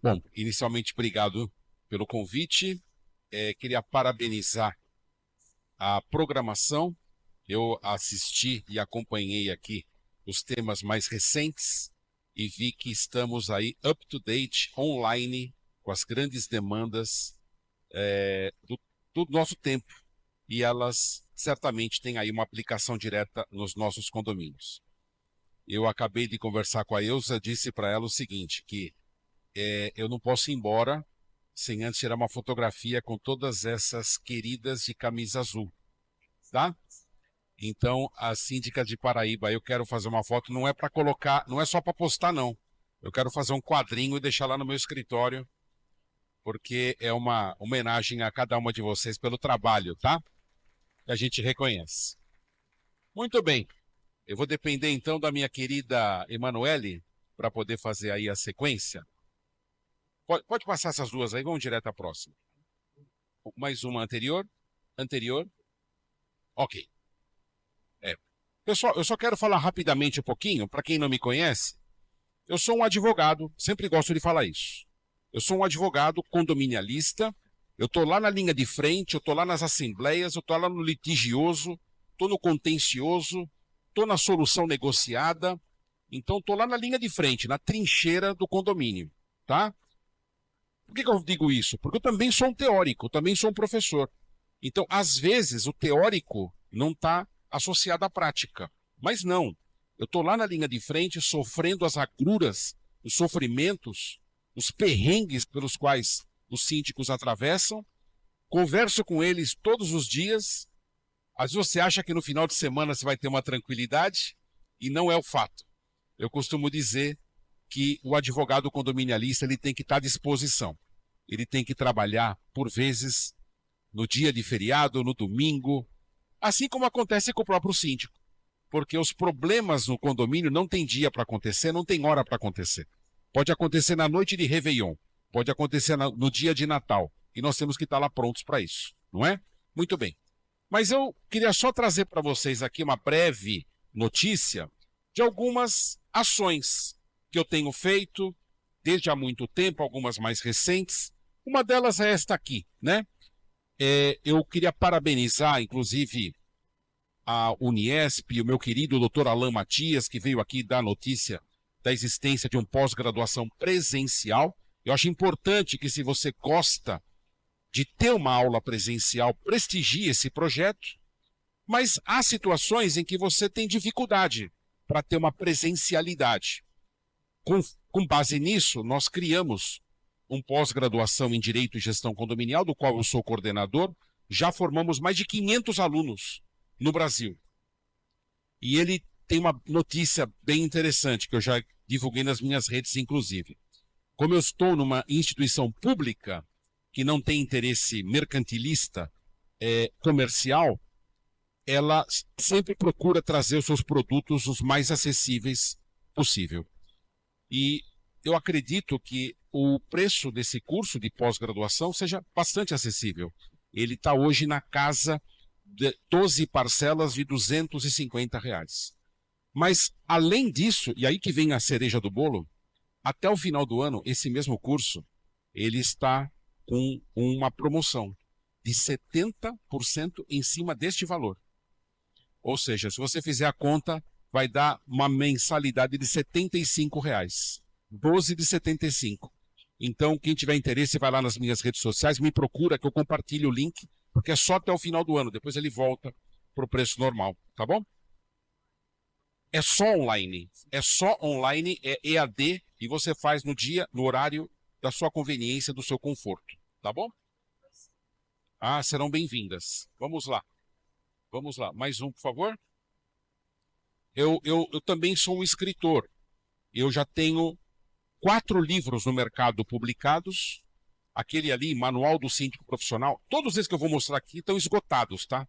Bom, inicialmente, obrigado pelo convite. Queria parabenizar a programação. Eu assisti e acompanhei aqui os temas mais recentes e vi que estamos aí up to date, online, com as grandes demandas do nosso tempo. E elas certamente têm aí uma aplicação direta nos nossos condomínios. Eu acabei de conversar com a Elza, disse para ela o seguinte, que eu não posso ir embora sem antes tirar uma fotografia com todas essas queridas de camisa azul, tá? Então, a síndica de Paraíba, eu quero fazer uma foto, não é para colocar, não é só para postar, não. Eu quero fazer um quadrinho e deixar lá no meu escritório, porque é uma homenagem a cada uma de vocês pelo trabalho, tá? Que a gente reconhece. Muito bem. Eu vou depender, então, da minha querida Emanuele para poder fazer aí a sequência. Pode passar essas duas aí, vamos direto à próxima. Mais uma anterior. Ok. Pessoal, eu só quero falar rapidamente um pouquinho, para quem não me conhece, eu sou um advogado, sempre gosto de falar isso. Eu sou um advogado condominialista, eu estou lá na linha de frente, eu estou lá nas assembleias, eu estou lá no litigioso, estou no contencioso, estou na solução negociada, então estou lá na linha de frente, na trincheira do condomínio, tá? Por que eu digo isso? Porque eu também sou um teórico, também sou um professor. Então, às vezes, o teórico não está associado à prática. Mas não. Eu estou lá na linha de frente, sofrendo as agruras, os sofrimentos, os perrengues pelos quais os síndicos atravessam, converso com eles todos os dias. Às vezes você acha que no final de semana você vai ter uma tranquilidade, e não é o fato. Eu costumo dizer que o advogado condominialista ele tem que estar à disposição. Ele tem que trabalhar, por vezes, no dia de feriado, no domingo, assim como acontece com o próprio síndico. Porque os problemas no condomínio não tem dia para acontecer, não tem hora para acontecer. Pode acontecer na noite de Réveillon, pode acontecer no dia de Natal, e nós temos que estar lá prontos para isso, não é? Muito bem. Mas eu queria só trazer para vocês aqui uma breve notícia de algumas ações que eu tenho feito desde há muito tempo, algumas mais recentes. Uma delas é esta aqui, né? Eu queria parabenizar, inclusive, a Uniesp, o meu querido doutor Alain Matias, que veio aqui dar notícia da existência de um pós-graduação presencial. Eu acho importante que, se você gosta de ter uma aula presencial, prestigie esse projeto, mas há situações em que você tem dificuldade para ter uma presencialidade. Com base nisso, nós criamos um pós-graduação em Direito e Gestão Condominial, do qual eu sou coordenador. Já formamos mais de 500 alunos no Brasil. E ele tem uma notícia bem interessante, que eu já divulguei nas minhas redes, inclusive. Como eu estou numa instituição pública, que não tem interesse mercantilista, comercial, ela sempre procura trazer os seus produtos os mais acessíveis possível. E eu acredito que o preço desse curso de pós-graduação seja bastante acessível. Ele está hoje na casa de 12 parcelas de R$250. Mas, além disso, e aí que vem a cereja do bolo, até o final do ano, esse mesmo curso, ele está com uma promoção de 70% em cima deste valor. Ou seja, se você fizer a conta, vai dar uma mensalidade de R$75. 12 de 75. Então, quem tiver interesse, vai lá nas minhas redes sociais, me procura que eu compartilho o link, porque é só até o final do ano, depois ele volta para o preço normal, tá bom? É só online, é EAD, e você faz no dia, no horário da sua conveniência, do seu conforto, tá bom? Ah, serão bem-vindas. Vamos lá. Mais um, por favor. Eu também sou um escritor. Eu já tenho 4 livros no mercado publicados. Aquele ali, Manual do Síndico Profissional, todos esses que eu vou mostrar aqui estão esgotados, tá?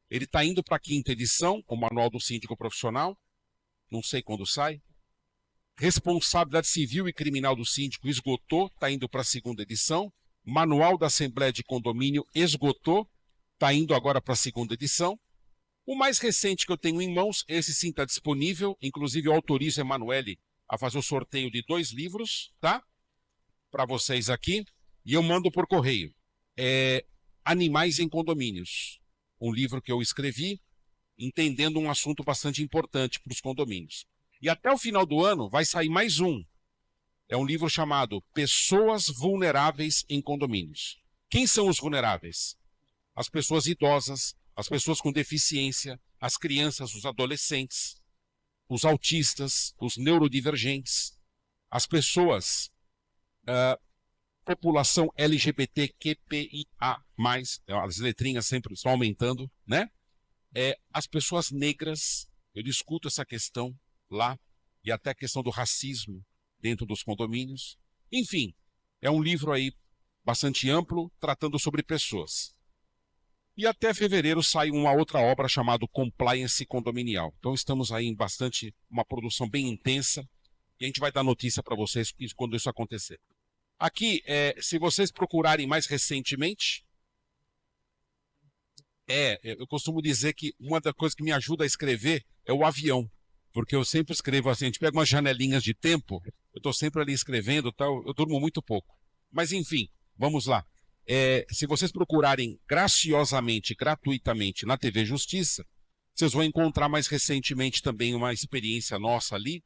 Ele está indo para a 5ª edição, o Manual do Síndico Profissional. Não sei quando sai. Responsabilidade Civil e Criminal do Síndico esgotou, está indo para a 2ª edição. Manual da Assembleia de Condomínio esgotou, está indo agora para a 2ª edição. O mais recente que eu tenho em mãos, esse sim está disponível, inclusive eu autorizo a Emanuele a fazer o sorteio de 2 livros, tá? para vocês aqui e eu mando por correio. Animais em Condomínios, um livro que eu escrevi entendendo um assunto bastante importante para os condomínios. E até o final do ano vai sair mais um. É um livro chamado Pessoas Vulneráveis em Condomínios. Quem são os vulneráveis? As pessoas idosas, as pessoas com deficiência, as crianças, os adolescentes, os autistas, os neurodivergentes, as pessoas, população LGBTQIA+, as letrinhas sempre estão aumentando, né? As pessoas negras, eu discuto essa questão lá, e até a questão do racismo dentro dos condomínios. Enfim, é um livro aí bastante amplo, tratando sobre pessoas. E até fevereiro sai uma outra obra chamada Compliance Condominial. Então estamos aí em uma produção bem intensa, e a gente vai dar notícia para vocês quando isso acontecer. Aqui, se vocês procurarem mais recentemente, eu costumo dizer que uma das coisas que me ajuda a escrever é o avião, porque eu sempre escrevo assim, a gente pega umas janelinhas de tempo, eu estou sempre ali escrevendo, tal, eu durmo muito pouco. Mas enfim, vamos lá. Se vocês procurarem graciosamente, gratuitamente na TV Justiça, vocês vão encontrar mais recentemente também uma experiência nossa ali,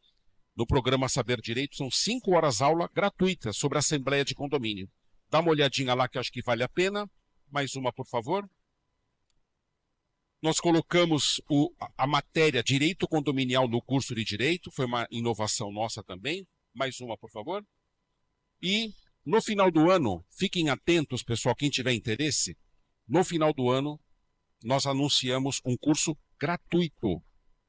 no programa Saber Direito, são 5 horas aula gratuita sobre a Assembleia de Condomínio. Dá uma olhadinha lá que eu acho que vale a pena. Mais uma, por favor. Nós colocamos a matéria Direito Condominial no curso de Direito, foi uma inovação nossa também. Mais uma, por favor. E no final do ano, fiquem atentos, pessoal, quem tiver interesse, no final do ano, nós anunciamos um curso gratuito,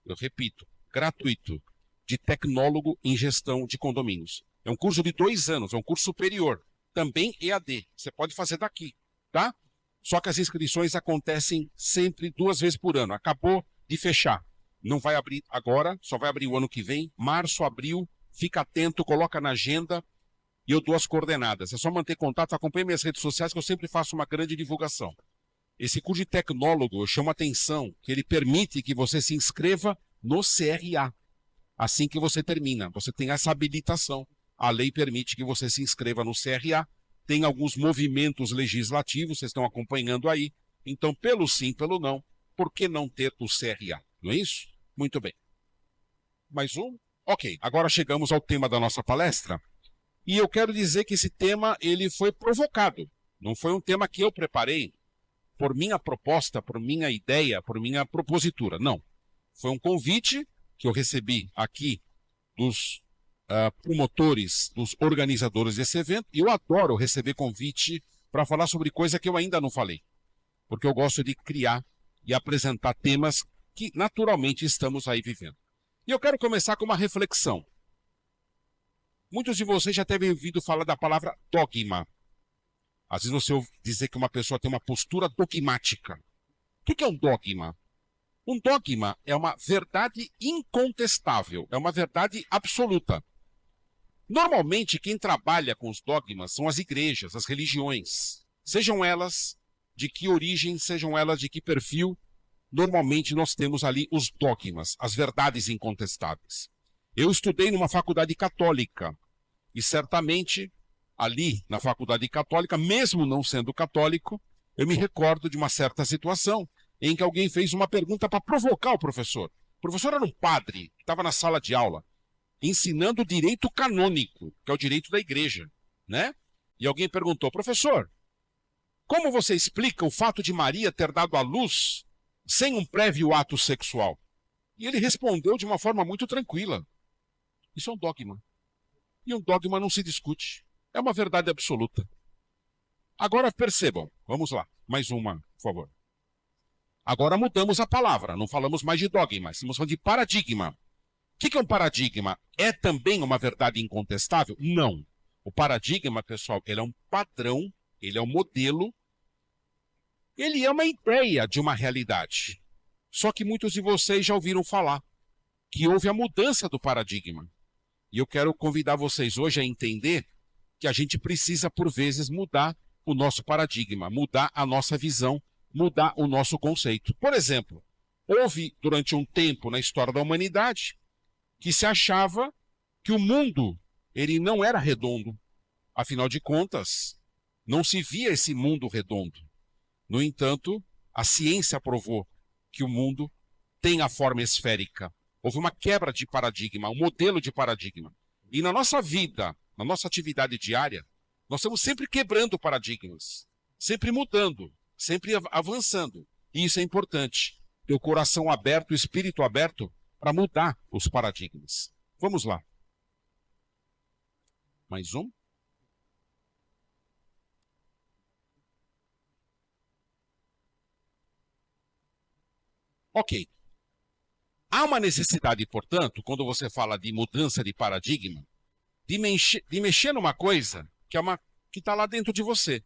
eu repito, gratuito, de tecnólogo em gestão de condomínios. É um curso de 2 anos, é um curso superior, também EAD, você pode fazer daqui, tá? Só que as inscrições acontecem sempre 2 vezes por ano. Acabou de fechar. Não vai abrir agora, só vai abrir o ano que vem. Março, abril, fica atento, coloca na agenda e eu dou as coordenadas. É só manter contato, acompanhe minhas redes sociais que eu sempre faço uma grande divulgação. Esse curso de tecnólogo, eu chamo a atenção que ele permite que você se inscreva no CRA. Assim que você termina, você tem essa habilitação. A lei permite que você se inscreva no CRA. Tem alguns movimentos legislativos, vocês estão acompanhando aí. Então, pelo sim, pelo não, por que não ter o CRA? Não é isso? Muito bem. Mais um? Ok, agora chegamos ao tema da nossa palestra. E eu quero dizer que esse tema ele foi provocado. Não foi um tema que eu preparei por minha proposta, por minha ideia, por minha propositura. Não. Foi um convite que eu recebi aqui dos promotores, dos organizadores desse evento, e eu adoro receber convite para falar sobre coisa que eu ainda não falei, porque eu gosto de criar e apresentar temas que naturalmente estamos aí vivendo. E eu quero começar com uma reflexão. Muitos de vocês já devem ouvido falar da palavra dogma. Às vezes você ouve dizer que uma pessoa tem uma postura dogmática. O que é um dogma? Um dogma é uma verdade incontestável, é uma verdade absoluta. Normalmente, quem trabalha com os dogmas são as igrejas, as religiões. Sejam elas de que origem, sejam elas de que perfil, normalmente nós temos ali os dogmas, as verdades incontestáveis. Eu estudei numa faculdade católica e certamente ali na faculdade católica, mesmo não sendo católico, eu me recordo de uma certa situação em que alguém fez uma pergunta para provocar o professor. O professor era um padre, que estava na sala de aula, ensinando o direito canônico, que é o direito da igreja, né? E alguém perguntou, professor, como você explica o fato de Maria ter dado à luz sem um prévio ato sexual? E ele respondeu de uma forma muito tranquila. Isso é um dogma. E um dogma não se discute. É uma verdade absoluta. Agora percebam, vamos lá, mais uma, por favor. Agora mudamos a palavra, não falamos mais de dogma, estamos falando de paradigma. O que é um paradigma? É também uma verdade incontestável? Não. O paradigma, pessoal, ele é um padrão, ele é um modelo, ele é uma ideia de uma realidade. Só que muitos de vocês já ouviram falar que houve a mudança do paradigma. E eu quero convidar vocês hoje a entender que a gente precisa, por vezes, mudar o nosso paradigma, mudar a nossa visão, mudar o nosso conceito. Por exemplo, houve durante um tempo na história da humanidade que se achava que o mundo ele não era redondo, Afinal de contas, não se via esse mundo redondo. No entanto, a ciência provou que o mundo tem a forma esférica. Houve uma quebra de paradigma, um modelo de paradigma. E na nossa vida, na nossa atividade diária, nós estamos sempre quebrando paradigmas, sempre mudando, sempre avançando. E isso é importante. Ter o coração aberto, o espírito aberto para mudar os paradigmas. Vamos lá. Mais um. Ok. Há uma necessidade, portanto, quando você fala de mudança de paradigma, de mexer numa coisa que está lá dentro de você,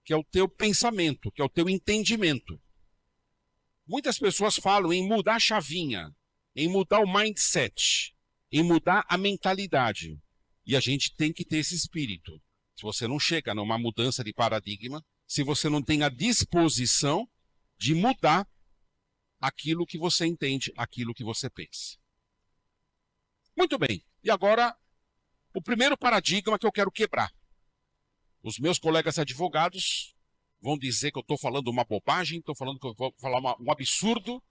que é o teu pensamento, que é o teu entendimento. Muitas pessoas falam em mudar a chavinha, em mudar o mindset, em mudar a mentalidade. E a gente tem que ter esse espírito. Se você não chega numa mudança de paradigma, se você não tem a disposição de mudar aquilo que você entende, aquilo que você pensa. Muito bem. E agora, o primeiro paradigma que eu quero quebrar. Os meus colegas advogados vão dizer que eu estou falando uma bobagem, estou falando que eu vou falar um absurdo,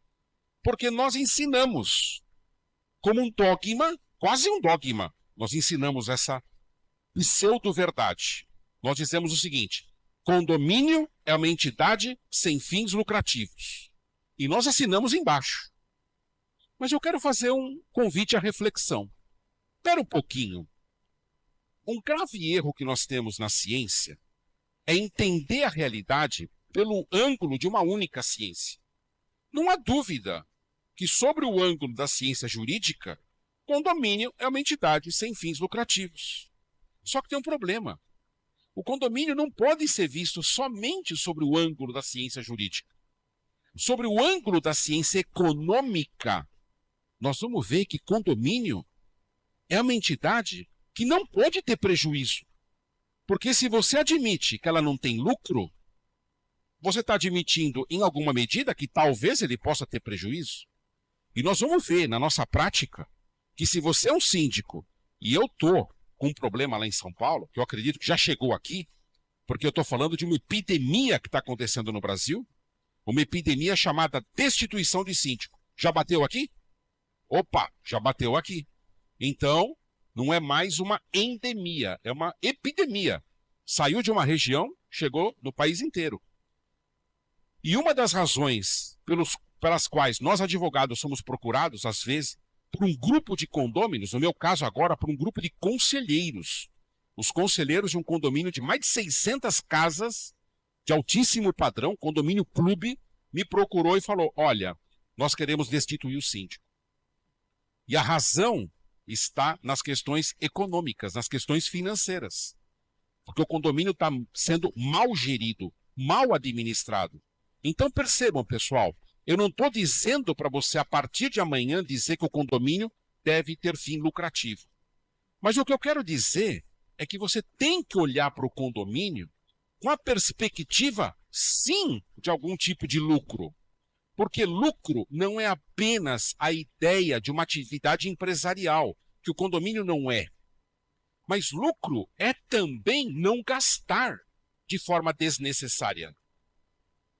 porque nós ensinamos como um dogma, quase um dogma, nós ensinamos essa pseudo-verdade. Nós dizemos o seguinte: condomínio é uma entidade sem fins lucrativos. E nós assinamos embaixo. Mas eu quero fazer um convite à reflexão. Espera um pouquinho. Um grave erro que nós temos na ciência é entender a realidade pelo ângulo de uma única ciência. Não há dúvida que, sobre o ângulo da ciência jurídica, condomínio é uma entidade sem fins lucrativos. Só que tem um problema. O condomínio não pode ser visto somente sobre o ângulo da ciência jurídica. Sobre o ângulo da ciência econômica, nós vamos ver que condomínio é uma entidade que não pode ter prejuízo. Porque se você admite que ela não tem lucro, você está admitindo, em alguma medida, que talvez ele possa ter prejuízo. E nós vamos ver na nossa prática que se você é um síndico, e eu estou com um problema lá em São Paulo, que eu acredito que já chegou aqui, porque eu estou falando de uma epidemia que está acontecendo no Brasil, uma epidemia chamada destituição de síndico. Já bateu aqui? Opa, já bateu aqui. Então, não é mais uma endemia, é uma epidemia. Saiu de uma região, chegou no país inteiro. E uma das razões pelas quais nós advogados somos procurados, às vezes, por um grupo de condôminos, no meu caso agora, por um grupo de conselheiros. Os conselheiros de um condomínio de mais de 600 casas, de altíssimo padrão, condomínio clube, me procurou e falou: olha, nós queremos destituir o síndico. E a razão está nas questões econômicas, nas questões financeiras. Porque o condomínio está sendo mal gerido, mal administrado. Então percebam, pessoal, eu não estou dizendo para você, a partir de amanhã, dizer que o condomínio deve ter fim lucrativo. Mas o que eu quero dizer é que você tem que olhar para o condomínio com a perspectiva, sim, de algum tipo de lucro. Porque lucro não é apenas a ideia de uma atividade empresarial, que o condomínio não é. Mas lucro é também não gastar de forma desnecessária.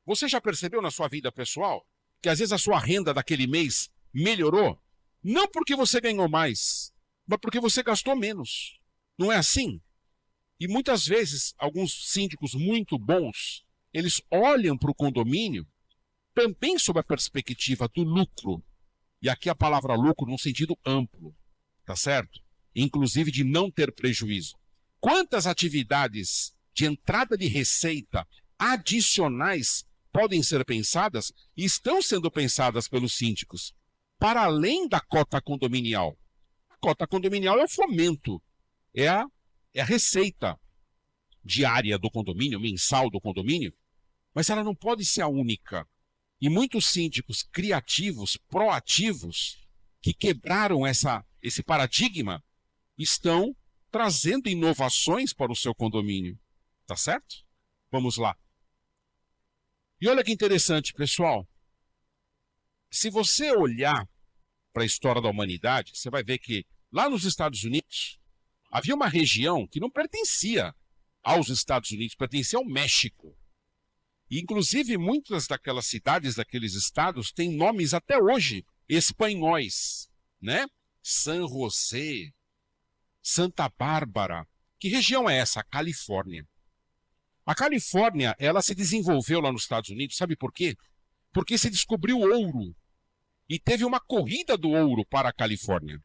Você já percebeu na sua vida pessoal que às vezes a sua renda daquele mês melhorou? Não porque você ganhou mais, mas porque você gastou menos. Não é assim? E muitas vezes, alguns síndicos muito bons, eles olham para o condomínio também sob a perspectiva do lucro. E aqui a palavra lucro num sentido amplo, tá certo? Inclusive de não ter prejuízo. Quantas atividades de entrada de receita adicionais podem ser pensadas e estão sendo pensadas pelos síndicos, para além da cota condominial? A cota condominial é o fomento, é a receita diária do condomínio, mensal do condomínio, mas ela não pode ser a única. E muitos síndicos criativos, proativos, que quebraram esse paradigma, estão trazendo inovações para o seu condomínio. Tá certo? Vamos lá. E olha que interessante, pessoal. Se você olhar para a história da humanidade, você vai ver que lá nos Estados Unidos, Havia uma região que não pertencia aos Estados Unidos, pertencia ao México. E, inclusive, muitas daquelas cidades, daqueles estados, têm nomes até hoje espanhóis, né? San José, Santa Bárbara. Que região é essa? A Califórnia. A Califórnia, ela se desenvolveu lá nos Estados Unidos, sabe por quê? Porque se descobriu ouro e teve uma corrida do ouro para a Califórnia.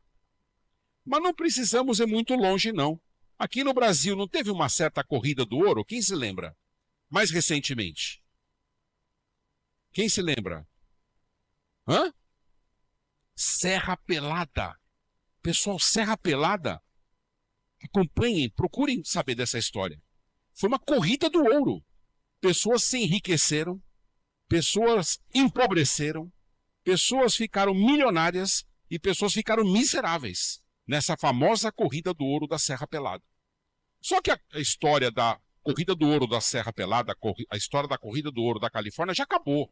Mas não precisamos ir muito longe, não. Aqui no Brasil não teve uma certa corrida do ouro? Quem se lembra? Mais recentemente. Quem se lembra? Hã? Serra Pelada. Pessoal, Serra Pelada. Acompanhem, procurem saber dessa história. Foi uma corrida do ouro. Pessoas se enriqueceram, pessoas empobreceram, pessoas ficaram milionárias e pessoas ficaram miseráveis nessa famosa corrida do ouro da Serra Pelada. Só que a história da corrida do ouro da Serra Pelada, a história da corrida do ouro da Califórnia já acabou.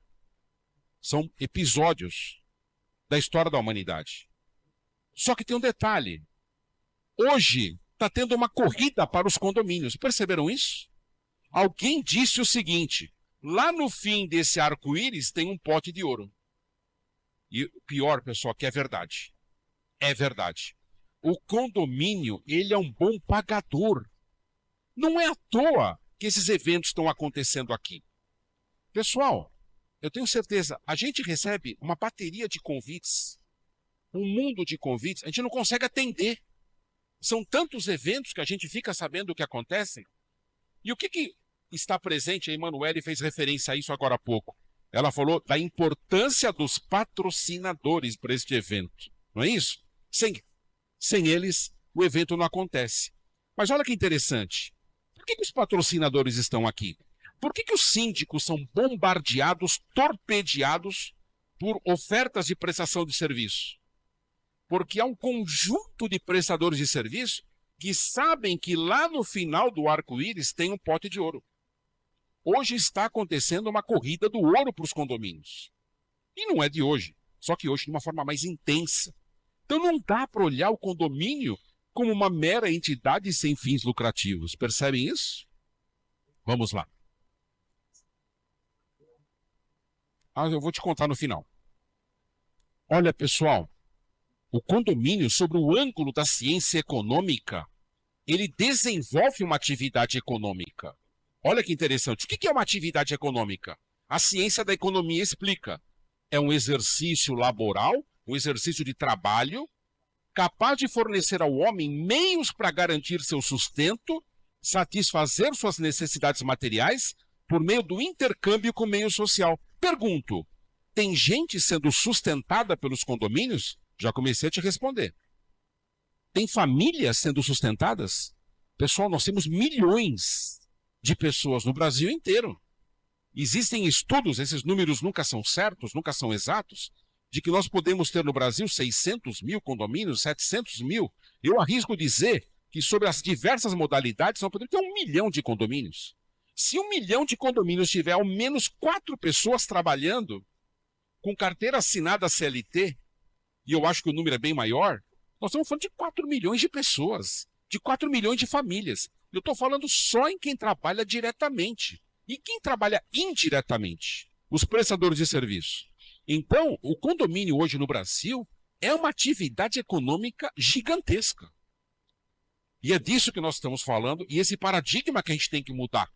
São episódios da história da humanidade. Só que tem um detalhe. Hoje está tendo uma corrida para os condomínios. Perceberam isso? Alguém disse o seguinte: lá no fim desse arco-íris tem um pote de ouro. E o pior, pessoal, que é verdade. É verdade. O condomínio, ele é um bom pagador. Não é à toa que esses eventos estão acontecendo aqui. Pessoal, eu tenho certeza, a gente recebe uma bateria de convites, um mundo de convites, a gente não consegue atender. São tantos eventos que a gente fica sabendo o que acontecem. E o que está presente? A Emanuele fez referência a isso agora há pouco. Ela falou da importância dos patrocinadores para este evento. Não é isso? Sem eles, o evento não acontece. Mas olha que interessante. Por que os patrocinadores estão aqui? Por que os síndicos são bombardeados, torpedeados por ofertas de prestação de serviço? Porque há um conjunto de prestadores de serviço que sabem que lá no final do arco-íris tem um pote de ouro. Hoje está acontecendo uma corrida do ouro para os condomínios. E não é de hoje, só que hoje de uma forma mais intensa. Então não dá para olhar o condomínio como uma mera entidade sem fins lucrativos. Percebem isso? Vamos lá. Eu vou te contar no final. Olha, pessoal, o condomínio, sobre o ângulo da ciência econômica, ele desenvolve uma atividade econômica. Olha que interessante. O que é uma atividade econômica? A ciência da economia explica. É um exercício laboral, um exercício de trabalho, capaz de fornecer ao homem meios para garantir seu sustento, satisfazer suas necessidades materiais por meio do intercâmbio com o meio social. Pergunto, tem gente sendo sustentada pelos condomínios? Já comecei a te responder. Tem famílias sendo sustentadas? Pessoal, nós temos milhões de pessoas no Brasil inteiro. Existem estudos, esses números nunca são certos, nunca são exatos, de que nós podemos ter no Brasil 600 mil condomínios, 700 mil. Eu arrisco dizer que sobre as diversas modalidades nós podemos ter 1 milhão de condomínios. Se 1 milhão de condomínios tiver ao menos 4 pessoas trabalhando com carteira assinada CLT, e eu acho que o número é bem maior, nós estamos falando de 4 milhões de pessoas, de 4 milhões de famílias. Eu estou falando só em quem trabalha diretamente. E quem trabalha indiretamente? Os prestadores de serviço. Então, o condomínio hoje no Brasil é uma atividade econômica gigantesca. E é disso que nós estamos falando, e esse paradigma que a gente tem que mudar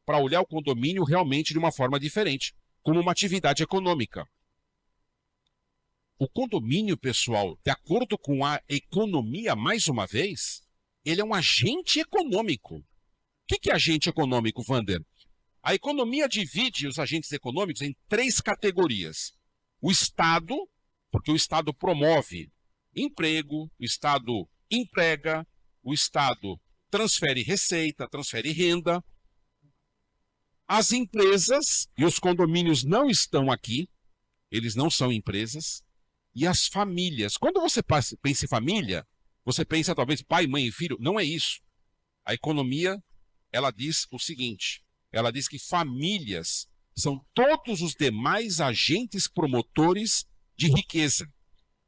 para olhar o condomínio realmente de uma forma diferente, como uma atividade econômica. O condomínio, pessoal, de acordo com a economia, mais uma vez, ele é um agente econômico. O que é agente econômico, Wander? A economia divide os agentes econômicos em 3 categorias. O Estado, porque o Estado promove emprego, o Estado emprega, o Estado transfere receita, transfere renda. As empresas, e os condomínios não estão aqui, eles não são empresas, e as famílias. Quando você pensa em família, você pensa talvez pai, mãe e filho. Não é isso. A economia, ela diz o seguinte, ela diz que famílias são todos os demais agentes promotores de riqueza.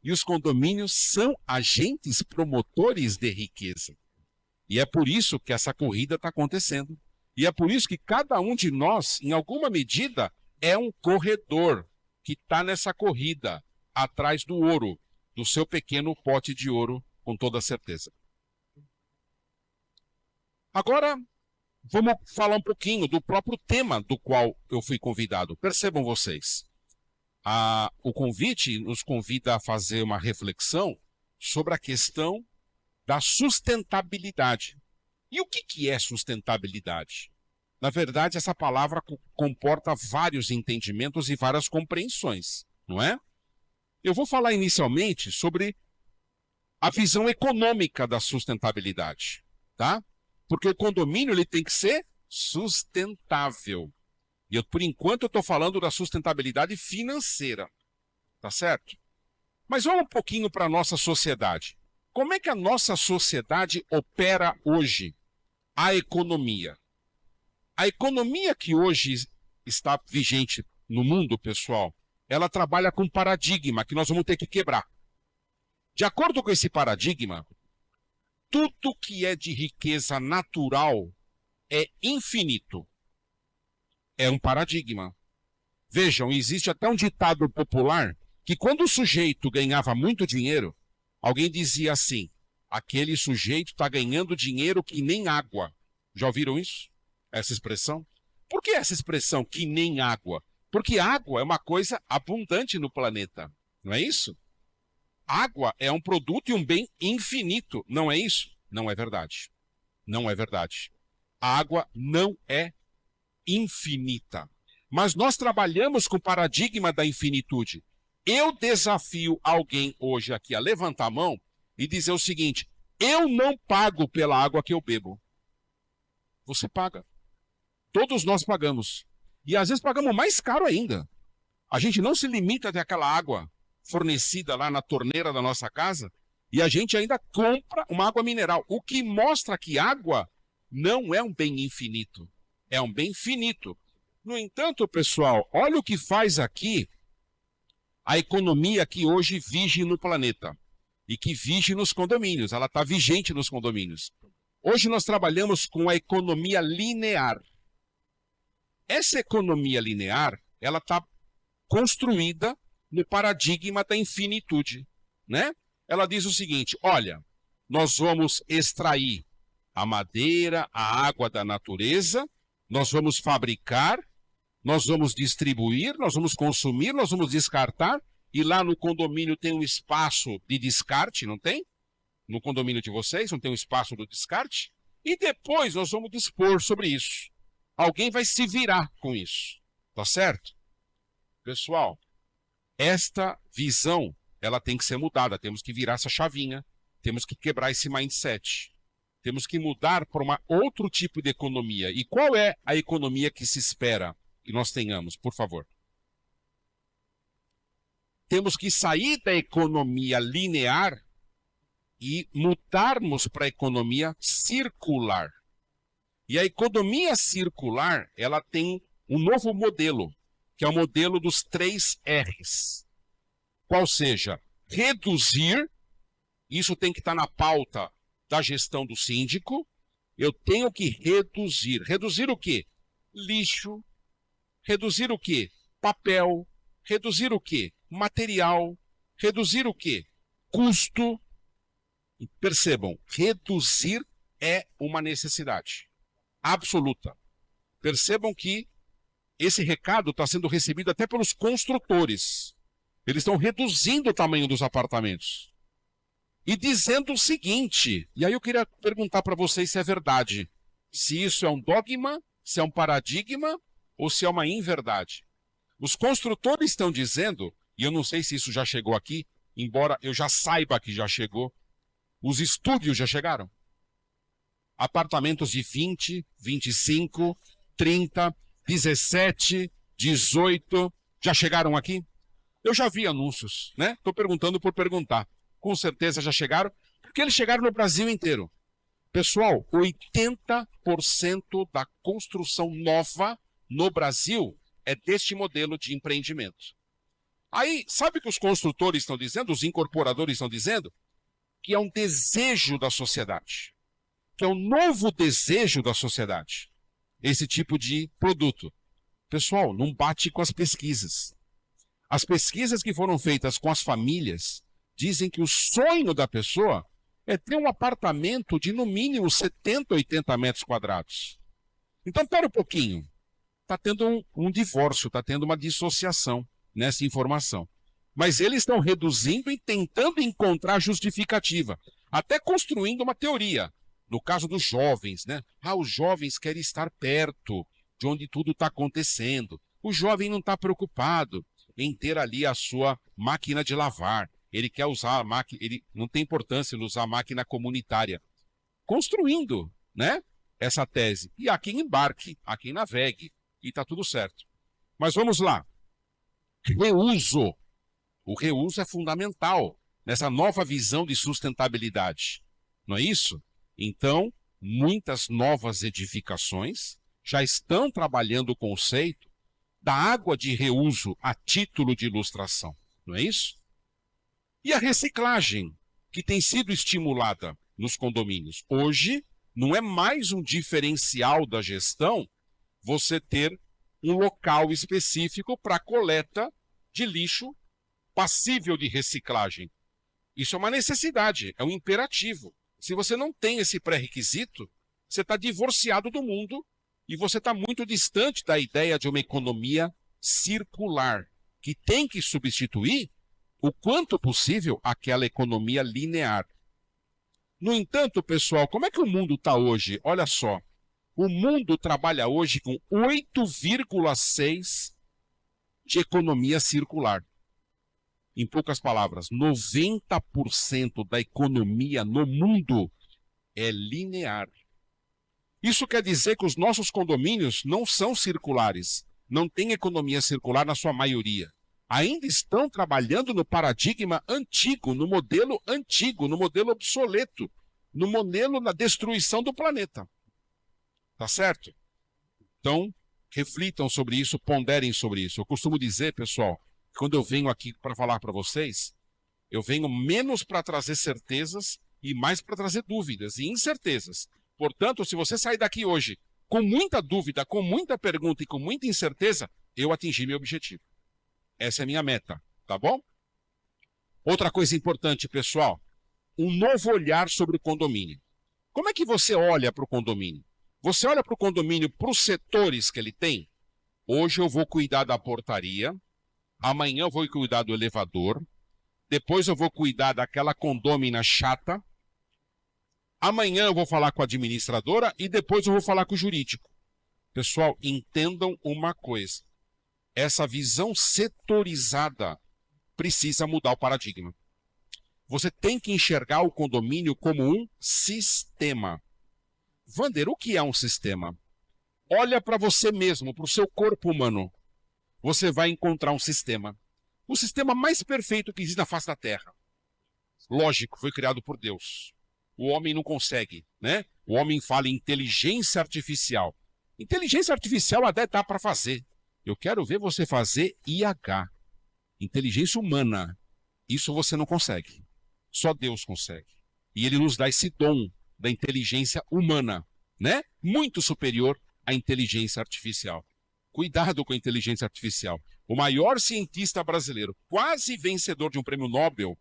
E os condomínios são agentes promotores de riqueza. E é por isso que essa corrida está acontecendo. E é por isso que cada um de nós, em alguma medida, é um corredor que está nessa corrida, atrás do ouro, do seu pequeno pote de ouro, com toda certeza. Agora, vamos falar um pouquinho do próprio tema do qual eu fui convidado. Percebam vocês, o convite nos convida a fazer uma reflexão sobre a questão da sustentabilidade. E o que é sustentabilidade? Na verdade, essa palavra comporta vários entendimentos e várias compreensões, não é? Eu vou falar inicialmente sobre a visão econômica da sustentabilidade, tá? Porque o condomínio ele tem que ser sustentável. E por enquanto eu estou falando da sustentabilidade financeira, tá certo? Mas vamos um pouquinho para a nossa sociedade. Como é que a nossa sociedade opera hoje? A economia. A economia que hoje está vigente no mundo, pessoal, ela trabalha com um paradigma que nós vamos ter que quebrar. De acordo com esse paradigma, tudo que é de riqueza natural é infinito. É um paradigma. Vejam, existe até um ditado popular que quando o sujeito ganhava muito dinheiro, alguém dizia assim, aquele sujeito está ganhando dinheiro que nem água. Já ouviram isso? Essa expressão? Por que essa expressão que nem água? Porque água é uma coisa abundante no planeta, não é isso? Água é um produto e um bem infinito, não é isso? Não é verdade. Não é verdade. A água não é infinita. Mas nós trabalhamos com o paradigma da infinitude. Eu desafio alguém hoje aqui a levantar a mão e dizer o seguinte, eu não pago pela água que eu bebo. Você paga. Todos nós pagamos. E às vezes pagamos mais caro ainda. A gente não se limita até aquela água fornecida lá na torneira da nossa casa e a gente ainda compra uma água mineral. O que mostra que água não é um bem infinito. É um bem finito. No entanto, pessoal, olha o que faz aqui a economia que hoje vige no planeta e que vige nos condomínios. Ela está vigente nos condomínios. Hoje nós trabalhamos com a economia linear. Essa economia linear, ela está construída no paradigma da infinitude, né? Ela diz o seguinte, olha, nós vamos extrair a madeira, a água da natureza, nós vamos fabricar, nós vamos distribuir, nós vamos consumir, nós vamos descartar, e lá no condomínio tem um espaço de descarte, não tem? No condomínio de vocês, não tem um espaço do descarte? E depois nós vamos dispor sobre isso. Alguém vai se virar com isso, tá certo? Pessoal, esta visão, ela tem que ser mudada, temos que virar essa chavinha, temos que quebrar esse mindset, temos que mudar para uma outro tipo de economia. E qual é a economia que se espera que nós tenhamos, por favor? Temos que sair da economia linear e mudarmos para a economia circular. E a economia circular, ela tem um novo modelo, que é o modelo dos 3 R's. Qual seja, reduzir, isso tem que estar na pauta da gestão do síndico, eu tenho que reduzir. Reduzir o quê? Lixo. Reduzir o quê? Papel. Reduzir o quê? Material. Reduzir o quê? Custo. E percebam, reduzir é uma necessidade absoluta. Percebam que esse recado está sendo recebido até pelos construtores. Eles estão reduzindo o tamanho dos apartamentos. E dizendo o seguinte, e aí eu queria perguntar para vocês se é verdade, se isso é um dogma, se é um paradigma ou se é uma inverdade. Os construtores estão dizendo, e eu não sei se isso já chegou aqui, embora eu já saiba que já chegou, os estúdios já chegaram. Apartamentos de 20, 25, 30, 17, 18, já chegaram aqui? Eu já vi anúncios, né? Estou perguntando por perguntar. Com certeza já chegaram, porque eles chegaram no Brasil inteiro. Pessoal, 80% da construção nova no Brasil é deste modelo de empreendimento. Aí, sabe o que os construtores estão dizendo, os incorporadores estão dizendo? Que é um desejo da sociedade. que é o novo desejo da sociedade, esse tipo de produto. Pessoal, não bate com as pesquisas. As pesquisas que foram feitas com as famílias dizem que o sonho da pessoa é ter um apartamento de no mínimo 70, 80 metros quadrados. Então, espera um pouquinho. Está tendo um divórcio, está tendo uma dissociação nessa informação. Mas eles estão reduzindo e tentando encontrar justificativa, até construindo uma teoria. No caso dos jovens, né? Os jovens querem estar perto de onde tudo está acontecendo. O jovem não está preocupado em ter ali a sua máquina de lavar. Ele quer usar a máquina, ele não tem importância ele usar a máquina comunitária. Construindo, né? Essa tese. E há quem embarque, há quem navegue, e está tudo certo. Mas vamos lá. Reuso. O reuso é fundamental nessa nova visão de sustentabilidade. Não é isso? Então, muitas novas edificações já estão trabalhando o conceito da água de reuso a título de ilustração. Não é isso? E a reciclagem, que tem sido estimulada nos condomínios. Hoje, não é mais um diferencial da gestão você ter um local específico para coleta de lixo passível de reciclagem. Isso é uma necessidade, é um imperativo. Se você não tem esse pré-requisito, você está divorciado do mundo e você está muito distante da ideia de uma economia circular, que tem que substituir o quanto possível aquela economia linear. No entanto, pessoal, como é que o mundo está hoje? Olha só, o mundo trabalha hoje com 8,6 de economia circular. Em poucas palavras, 90% da economia no mundo é linear. Isso quer dizer que os nossos condomínios não são circulares, não tem economia circular na sua maioria. Ainda estão trabalhando no paradigma antigo, no modelo obsoleto, no modelo da destruição do planeta. Tá certo? Então, reflitam sobre isso, ponderem sobre isso. Eu costumo dizer, pessoal, que quando eu venho aqui para falar para vocês, eu venho menos para trazer certezas e mais para trazer dúvidas e incertezas. Portanto, se você sair daqui hoje com muita dúvida, com muita pergunta e com muita incerteza, eu atingi meu objetivo. Essa é a minha meta, tá bom? Outra coisa importante, pessoal, um novo olhar sobre o condomínio. Como é que você olha para o condomínio? Você olha para o condomínio para os setores que ele tem? Hoje eu vou cuidar da portaria, amanhã eu vou cuidar do elevador, depois eu vou cuidar daquela condômina chata, amanhã eu vou falar com a administradora e depois eu vou falar com o jurídico. Pessoal, entendam uma coisa. Essa visão setorizada precisa mudar o paradigma. Você tem que enxergar o condomínio como um sistema. Vander, o que é um sistema? Olha para você mesmo, para o seu corpo humano. Você vai encontrar um sistema. O sistema mais perfeito que existe na face da Terra. Lógico, foi criado por Deus. O homem não consegue, né? O homem fala em inteligência artificial. Inteligência artificial até dá para fazer. Eu quero ver você fazer IH. Inteligência humana. Isso você não consegue. Só Deus consegue. E ele nos dá esse dom da inteligência humana, né? Muito superior à inteligência artificial. Cuidado com a inteligência artificial. O maior cientista brasileiro, quase vencedor de um prêmio Nobel,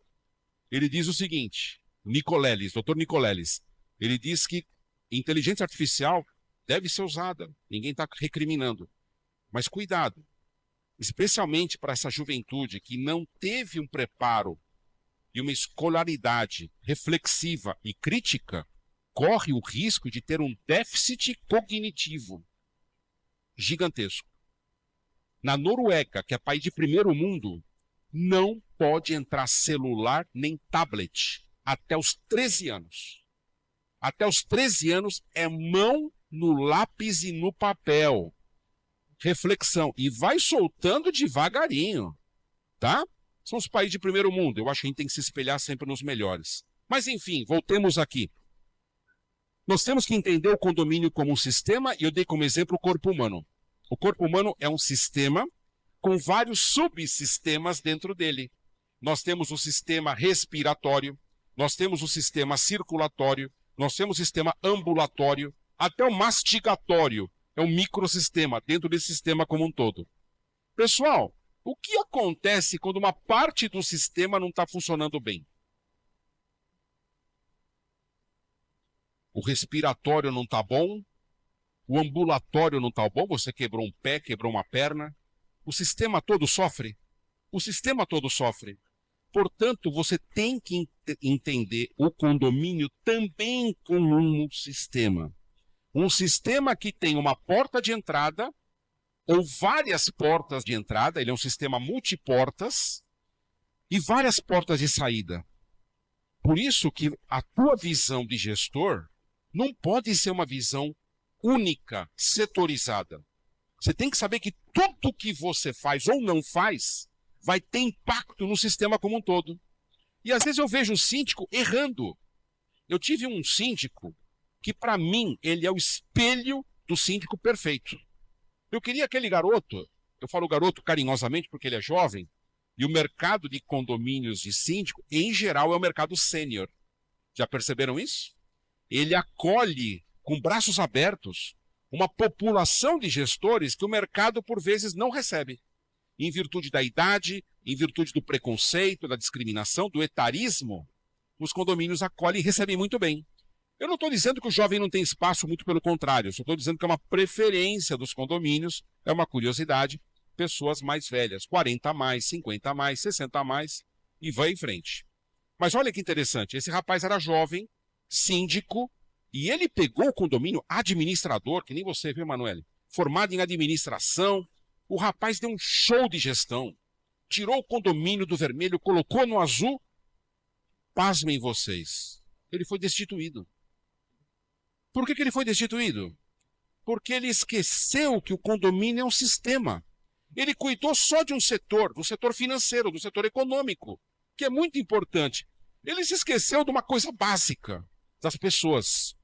ele diz o seguinte, Nicoleles, Dr. Nicoleles, ele diz que inteligência artificial deve ser usada, ninguém está recriminando. Mas cuidado, especialmente para essa juventude que não teve um preparo e uma escolaridade reflexiva e crítica, corre o risco de ter um déficit cognitivo gigantesco. Na Noruega, que é país de primeiro mundo, não pode entrar celular nem tablet até os 13 anos. Até os 13 anos é mão no lápis e no papel. Reflexão. E vai soltando devagarinho, tá? São os países de primeiro mundo. Eu acho que a gente tem que se espelhar sempre nos melhores. Mas, enfim, voltemos aqui. Nós temos que entender o condomínio como um sistema, e eu dei como exemplo o corpo humano. O corpo humano é um sistema com vários subsistemas dentro dele. Nós temos o sistema respiratório, nós temos o sistema circulatório, Nós temos sistema ambulatório, até o mastigatório é um microsistema dentro desse sistema como um todo. Pessoal, o que acontece quando uma parte do sistema não está funcionando bem? O respiratório não está bom, o ambulatório não está bom, você quebrou um pé, quebrou uma perna, o sistema todo sofre. O sistema todo sofre. Portanto, você tem que entender o condomínio também como um sistema. Um sistema que tem uma porta de entrada ou várias portas de entrada, ele é um sistema multiportas, e várias portas de saída. Por isso que a tua visão de gestor não pode ser uma visão única, setorizada. Você tem que saber que tudo que você faz ou não faz vai ter impacto no sistema como um todo. E às vezes eu vejo o síndico errando. Eu tive um síndico que, para mim, ele é o espelho do síndico perfeito. Eu queria aquele garoto, eu falo garoto carinhosamente porque ele é jovem, e o mercado de condomínios de síndico, em geral, é o mercado sênior. Já perceberam isso? Ele acolhe com braços abertos uma população de gestores que o mercado, por vezes, não recebe. Em virtude da idade, em virtude do preconceito, da discriminação, do etarismo, os condomínios acolhem e recebem muito bem. Eu não estou dizendo que o jovem não tem espaço, muito pelo contrário. Só estou dizendo que é uma preferência dos condomínios, é uma curiosidade, pessoas mais velhas, 40 a mais, 50 a mais, 60 a mais, e vai em frente. Mas olha que interessante, esse rapaz era jovem, síndico, e ele pegou o condomínio administrador, que nem você, viu, Emanuele? Formado em administração, o rapaz deu um show de gestão, tirou o condomínio do vermelho, colocou no azul. Pasmem vocês, ele foi destituído. Por que ele foi destituído? Porque ele esqueceu que o condomínio é um sistema. Ele cuidou só de um setor, do setor financeiro, do setor econômico, que é muito importante. Ele se esqueceu de uma coisa básica, das pessoas.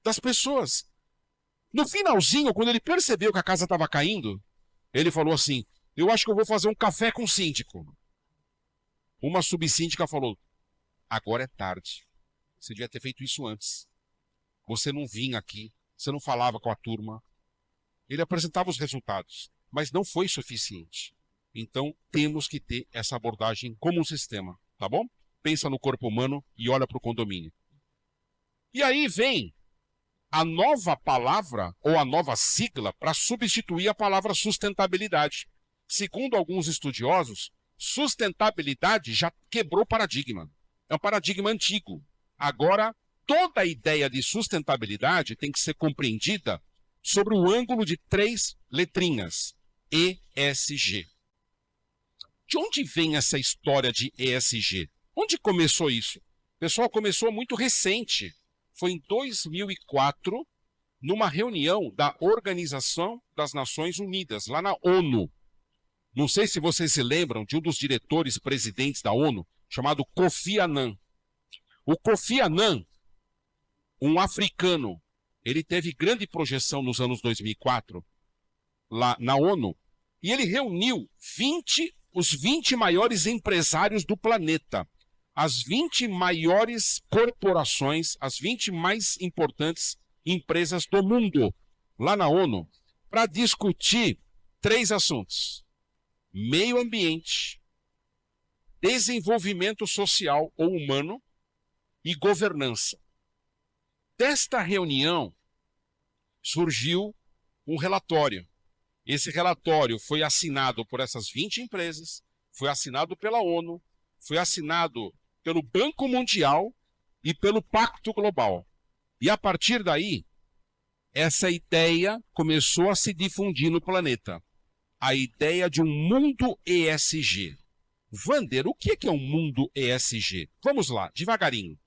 Das pessoas. No finalzinho, quando ele percebeu que a casa estava caindo, ele falou assim, eu acho que eu vou fazer um café com o síndico. Uma subsíndica falou, agora é tarde. Você devia ter feito isso antes. Você não vinha aqui, você não falava com a turma. Ele apresentava os resultados, mas não foi suficiente. Então, temos que ter essa abordagem como um sistema, tá bom? Pensa no corpo humano e olha para o condomínio. E aí vem a nova palavra ou a nova sigla para substituir a palavra sustentabilidade. Segundo alguns estudiosos, sustentabilidade já quebrou o paradigma. É um paradigma antigo. Agora, toda a ideia de sustentabilidade tem que ser compreendida sobre o ângulo de 3 letrinhas, ESG. De onde vem essa história de ESG? Onde começou isso? Pessoal, começou muito recente. Foi em 2004, numa reunião da Organização das Nações Unidas, lá na ONU. Não sei se vocês se lembram de um dos diretores presidentes da ONU, chamado Kofi Annan. O Kofi Annan, um africano, ele teve grande projeção nos anos 2004, lá na ONU, e ele reuniu os 20 maiores empresários do planeta, as 20 maiores corporações, as 20 mais importantes empresas do mundo, lá na ONU, para discutir 3 assuntos: meio ambiente, desenvolvimento social ou humano e governança. Desta reunião surgiu um relatório. Esse relatório foi assinado por essas 20 empresas, foi assinado pela ONU, foi assinado pelo Banco Mundial e pelo Pacto Global. E a partir daí, essa ideia começou a se difundir no planeta. A ideia de um mundo ESG. Vander, o que é um mundo ESG? Vamos lá, devagarinho.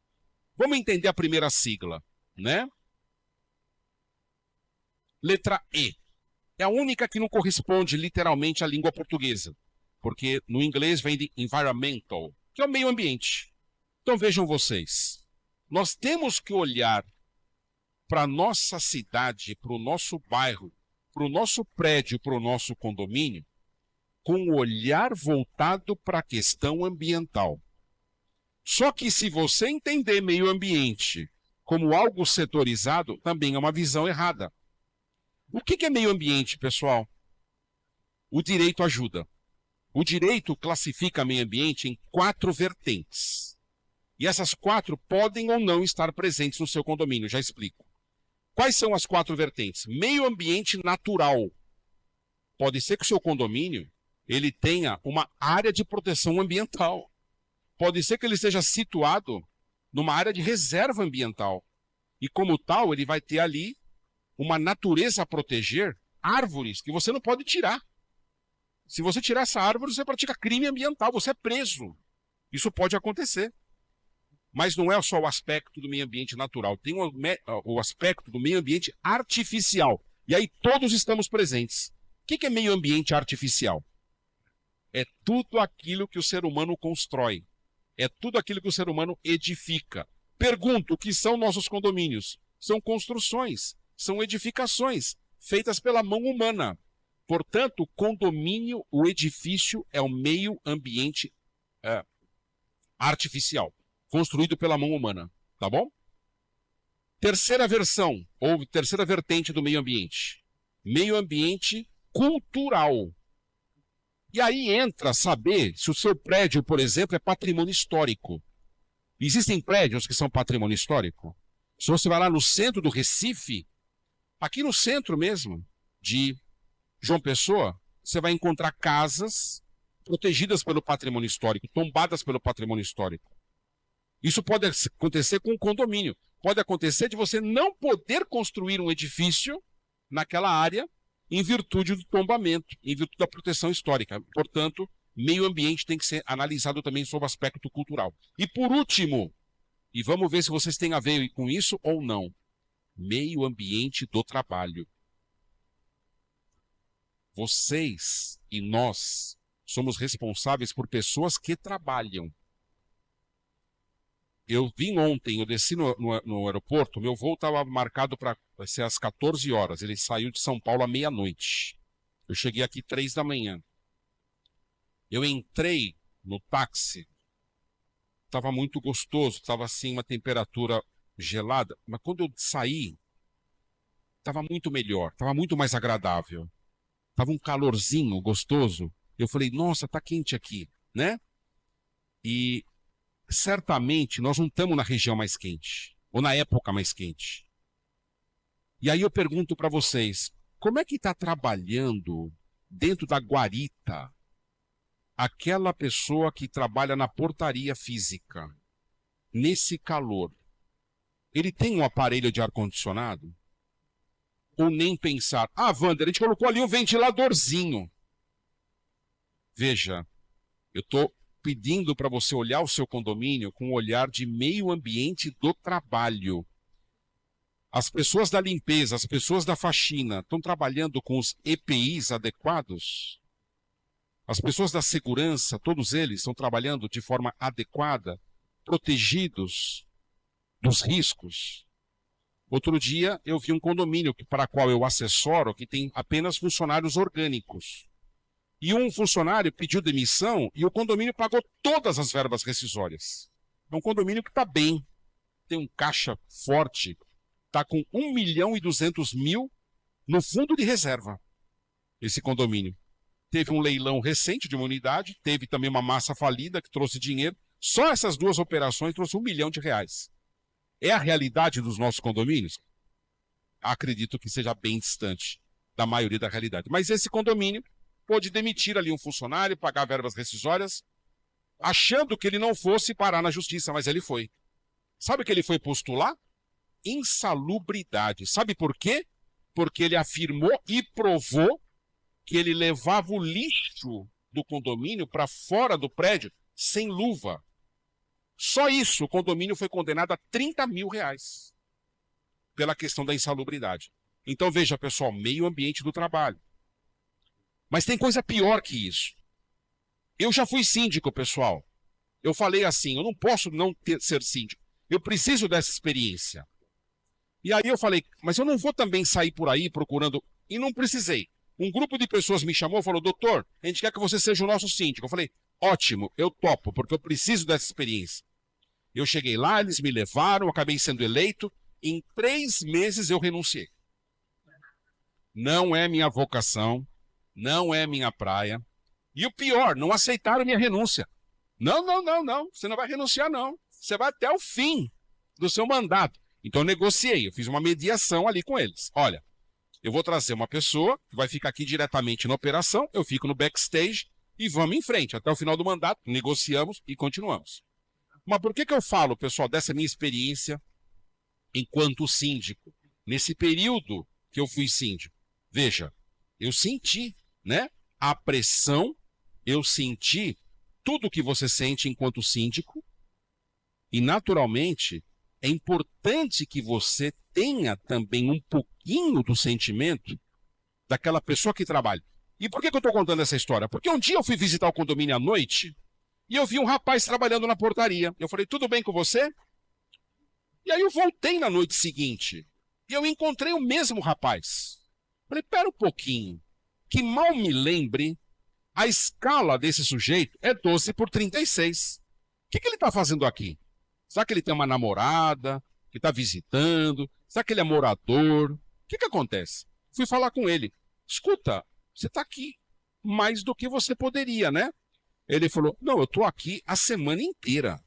Vamos entender a primeira sigla, né? Letra E. É a única que não corresponde literalmente à língua portuguesa, porque no inglês vem de environmental, que é o meio ambiente. Então vejam vocês, nós temos que olhar para a nossa cidade, para o nosso bairro, para o nosso prédio, para o nosso condomínio, com um olhar voltado para a questão ambiental. Só que se você entender meio ambiente como algo setorizado, também é uma visão errada. O que é meio ambiente, pessoal? O direito ajuda. O direito classifica meio ambiente em 4 vertentes. E essas 4 podem ou não estar presentes no seu condomínio, já explico. Quais são as 4 vertentes? Meio ambiente natural. Pode ser que o seu condomínio ele tenha uma área de proteção ambiental. Pode ser que ele esteja situado numa área de reserva ambiental. E como tal, ele vai ter ali uma natureza a proteger, árvores que você não pode tirar. Se você tirar essa árvore, você pratica crime ambiental, você é preso. Isso pode acontecer. Mas não é só o aspecto do meio ambiente natural, tem o aspecto do meio ambiente artificial. E aí todos estamos presentes. O que é meio ambiente artificial? É tudo aquilo que o ser humano constrói. É tudo aquilo que o ser humano edifica. Pergunto, o que são nossos condomínios? São construções, são edificações feitas pela mão humana. Portanto, o condomínio, o edifício, é o meio ambiente artificial, construído pela mão humana, tá bom? Terceira versão, ou terceira vertente do meio ambiente cultural. E aí entra saber se o seu prédio, por exemplo, é patrimônio histórico. Existem prédios que são patrimônio histórico? Se você vai lá no centro do Recife, aqui no centro mesmo, de João Pessoa, você vai encontrar casas protegidas pelo patrimônio histórico, tombadas pelo patrimônio histórico. Isso pode acontecer com um condomínio. Pode acontecer de você não poder construir um edifício naquela área em virtude do tombamento, em virtude da proteção histórica. Portanto, meio ambiente tem que ser analisado também sob o aspecto cultural. E por último, e vamos ver se vocês têm a ver com isso ou não, meio ambiente do trabalho. Vocês e nós somos responsáveis por pessoas que trabalham. Eu vim ontem, eu desci no aeroporto, meu voo estava marcado para ser às 14 horas. Ele saiu de São Paulo à meia-noite. Eu cheguei aqui 3 da manhã. Eu entrei no táxi, estava muito gostoso, estava assim uma temperatura gelada, mas quando eu saí, estava muito melhor, estava muito mais agradável. Estava um calorzinho gostoso. Eu falei, nossa, tá quente aqui, né? E certamente nós não estamos na região mais quente, ou na época mais quente. E aí eu pergunto para vocês, como é que está trabalhando dentro da guarita aquela pessoa que trabalha na portaria física, nesse calor? Ele tem um aparelho de ar-condicionado? Ou nem pensar, Wander, a gente colocou ali um ventiladorzinho. Veja, eu estou pedindo para você olhar o seu condomínio com um olhar de meio ambiente do trabalho. As pessoas da limpeza, as pessoas da faxina estão trabalhando com os EPIs adequados? As pessoas da segurança, todos eles estão trabalhando de forma adequada, protegidos dos riscos? Outro dia eu vi um condomínio para qual eu assessoro que tem apenas funcionários orgânicos. E um funcionário pediu demissão e o condomínio pagou todas as verbas rescisórias. É um condomínio que está bem, tem um caixa forte, está com 1.200.000 no fundo de reserva, esse condomínio. Teve um leilão recente de uma unidade, teve também uma massa falida que trouxe dinheiro. Só essas 2 operações trouxe R$1 milhão. É a realidade dos nossos condomínios? Acredito que seja bem distante da maioria da realidade. Mas esse condomínio pôde demitir ali um funcionário, pagar verbas rescisórias, achando que ele não fosse parar na justiça, mas ele foi. Sabe o que ele foi postular? Insalubridade. Sabe por quê? Porque ele afirmou e provou que ele levava o lixo do condomínio para fora do prédio sem luva. Só isso, o condomínio foi condenado a R$30 mil pela questão da insalubridade. Então veja, pessoal, meio ambiente do trabalho. Mas tem coisa pior que isso. Eu já fui síndico, pessoal. Eu falei assim, eu não posso ser síndico. Eu preciso dessa experiência. E aí eu falei, mas eu não vou também sair por aí procurando... E não precisei. Um grupo de pessoas me chamou e falou, doutor, a gente quer que você seja o nosso síndico. Eu falei, ótimo, eu topo, porque eu preciso dessa experiência. Eu cheguei lá, eles me levaram, acabei sendo eleito. Em 3 meses eu renunciei. Não é minha vocação, não é minha praia. E o pior, não aceitaram minha renúncia. Não, não, não, não. Você não vai renunciar, não. Você vai até o fim do seu mandato. Então eu negociei, eu fiz uma mediação ali com eles. Olha, eu vou trazer uma pessoa que vai ficar aqui diretamente na operação, eu fico no backstage e vamos em frente. Até o final do mandato, negociamos e continuamos. Mas por que eu falo, pessoal, dessa minha experiência enquanto síndico? Nesse período que eu fui síndico, veja, eu senti, né, a pressão, eu senti tudo que você sente enquanto síndico e, naturalmente, é importante que você tenha também um pouquinho do sentimento daquela pessoa que trabalha. E por que eu estou contando essa história? Porque um dia eu fui visitar o condomínio à noite e eu vi um rapaz trabalhando na portaria. Eu falei, tudo bem com você? E aí eu voltei na noite seguinte e eu encontrei o mesmo rapaz. Falei, pera um pouquinho, que mal me lembre, a escala desse sujeito é 12 por 36. O que ele está fazendo aqui? Será que ele tem uma namorada que está visitando? Será que ele é morador? O que acontece? Fui falar com ele. Escuta, você está aqui mais do que você poderia, né? Ele falou, não, eu estou aqui a semana inteira.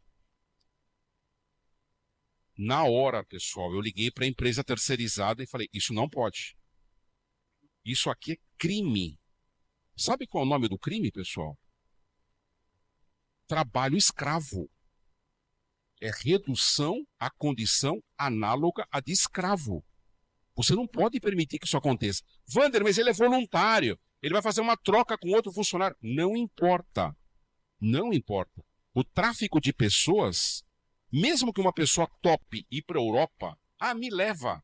Na hora, pessoal, eu liguei para a empresa terceirizada e falei, isso não pode. Isso aqui é crime. Sabe qual é o nome do crime, pessoal? Trabalho escravo. É redução à condição análoga à de escravo. Você não pode permitir que isso aconteça. Wander, mas ele é voluntário. Ele vai fazer uma troca com outro funcionário. Não importa. Não importa. O tráfico de pessoas, mesmo que uma pessoa tope ir para a Europa, me leva.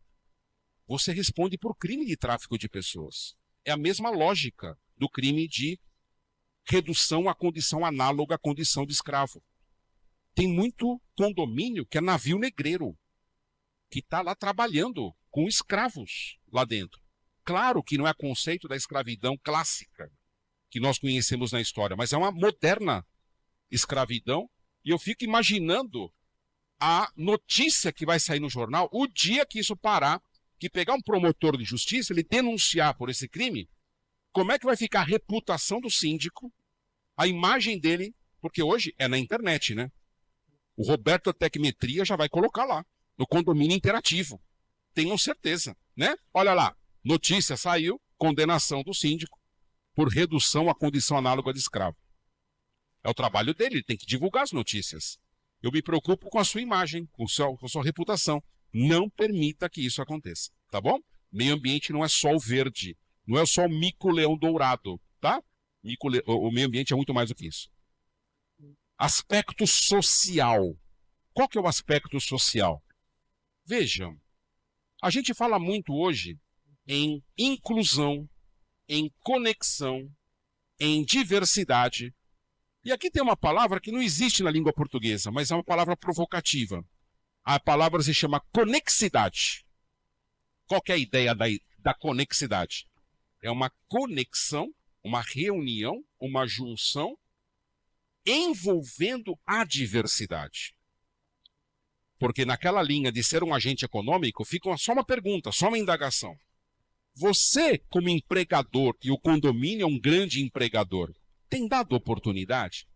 Você responde por crime de tráfico de pessoas. É a mesma lógica do crime de redução à condição análoga à condição de escravo. Tem muito condomínio que é navio negreiro, que está lá trabalhando com escravos lá dentro. Claro que não é conceito da escravidão clássica que nós conhecemos na história, mas é uma moderna escravidão, e eu fico imaginando a notícia que vai sair no jornal o dia que isso parar, que pegar um promotor de justiça, ele denunciar por esse crime, como é que vai ficar a reputação do síndico, a imagem dele, porque hoje é na internet, né? O Roberto Tecmetria já vai colocar lá, no condomínio interativo. Tenham certeza, né? Olha lá, notícia saiu, condenação do síndico por redução à condição análoga de escravo. É o trabalho dele, ele tem que divulgar as notícias. Eu me preocupo com a sua imagem, com a sua reputação. Não permita que isso aconteça, tá bom? Meio ambiente não é só o verde, não é só o mico-leão dourado, tá? O meio ambiente é muito mais do que isso. Aspecto social. Qual que é o aspecto social? Vejam, a gente fala muito hoje em inclusão, em conexão, em diversidade. E aqui tem uma palavra que não existe na língua portuguesa, mas é uma palavra provocativa. A palavra se chama conexidade. Qual que é a ideia da conexidade? É uma conexão, uma reunião, uma junção envolvendo a diversidade. Porque naquela linha de ser um agente econômico, fica só uma pergunta, só uma indagação. Você, como empregador, e o condomínio é um grande empregador, tem dado oportunidade?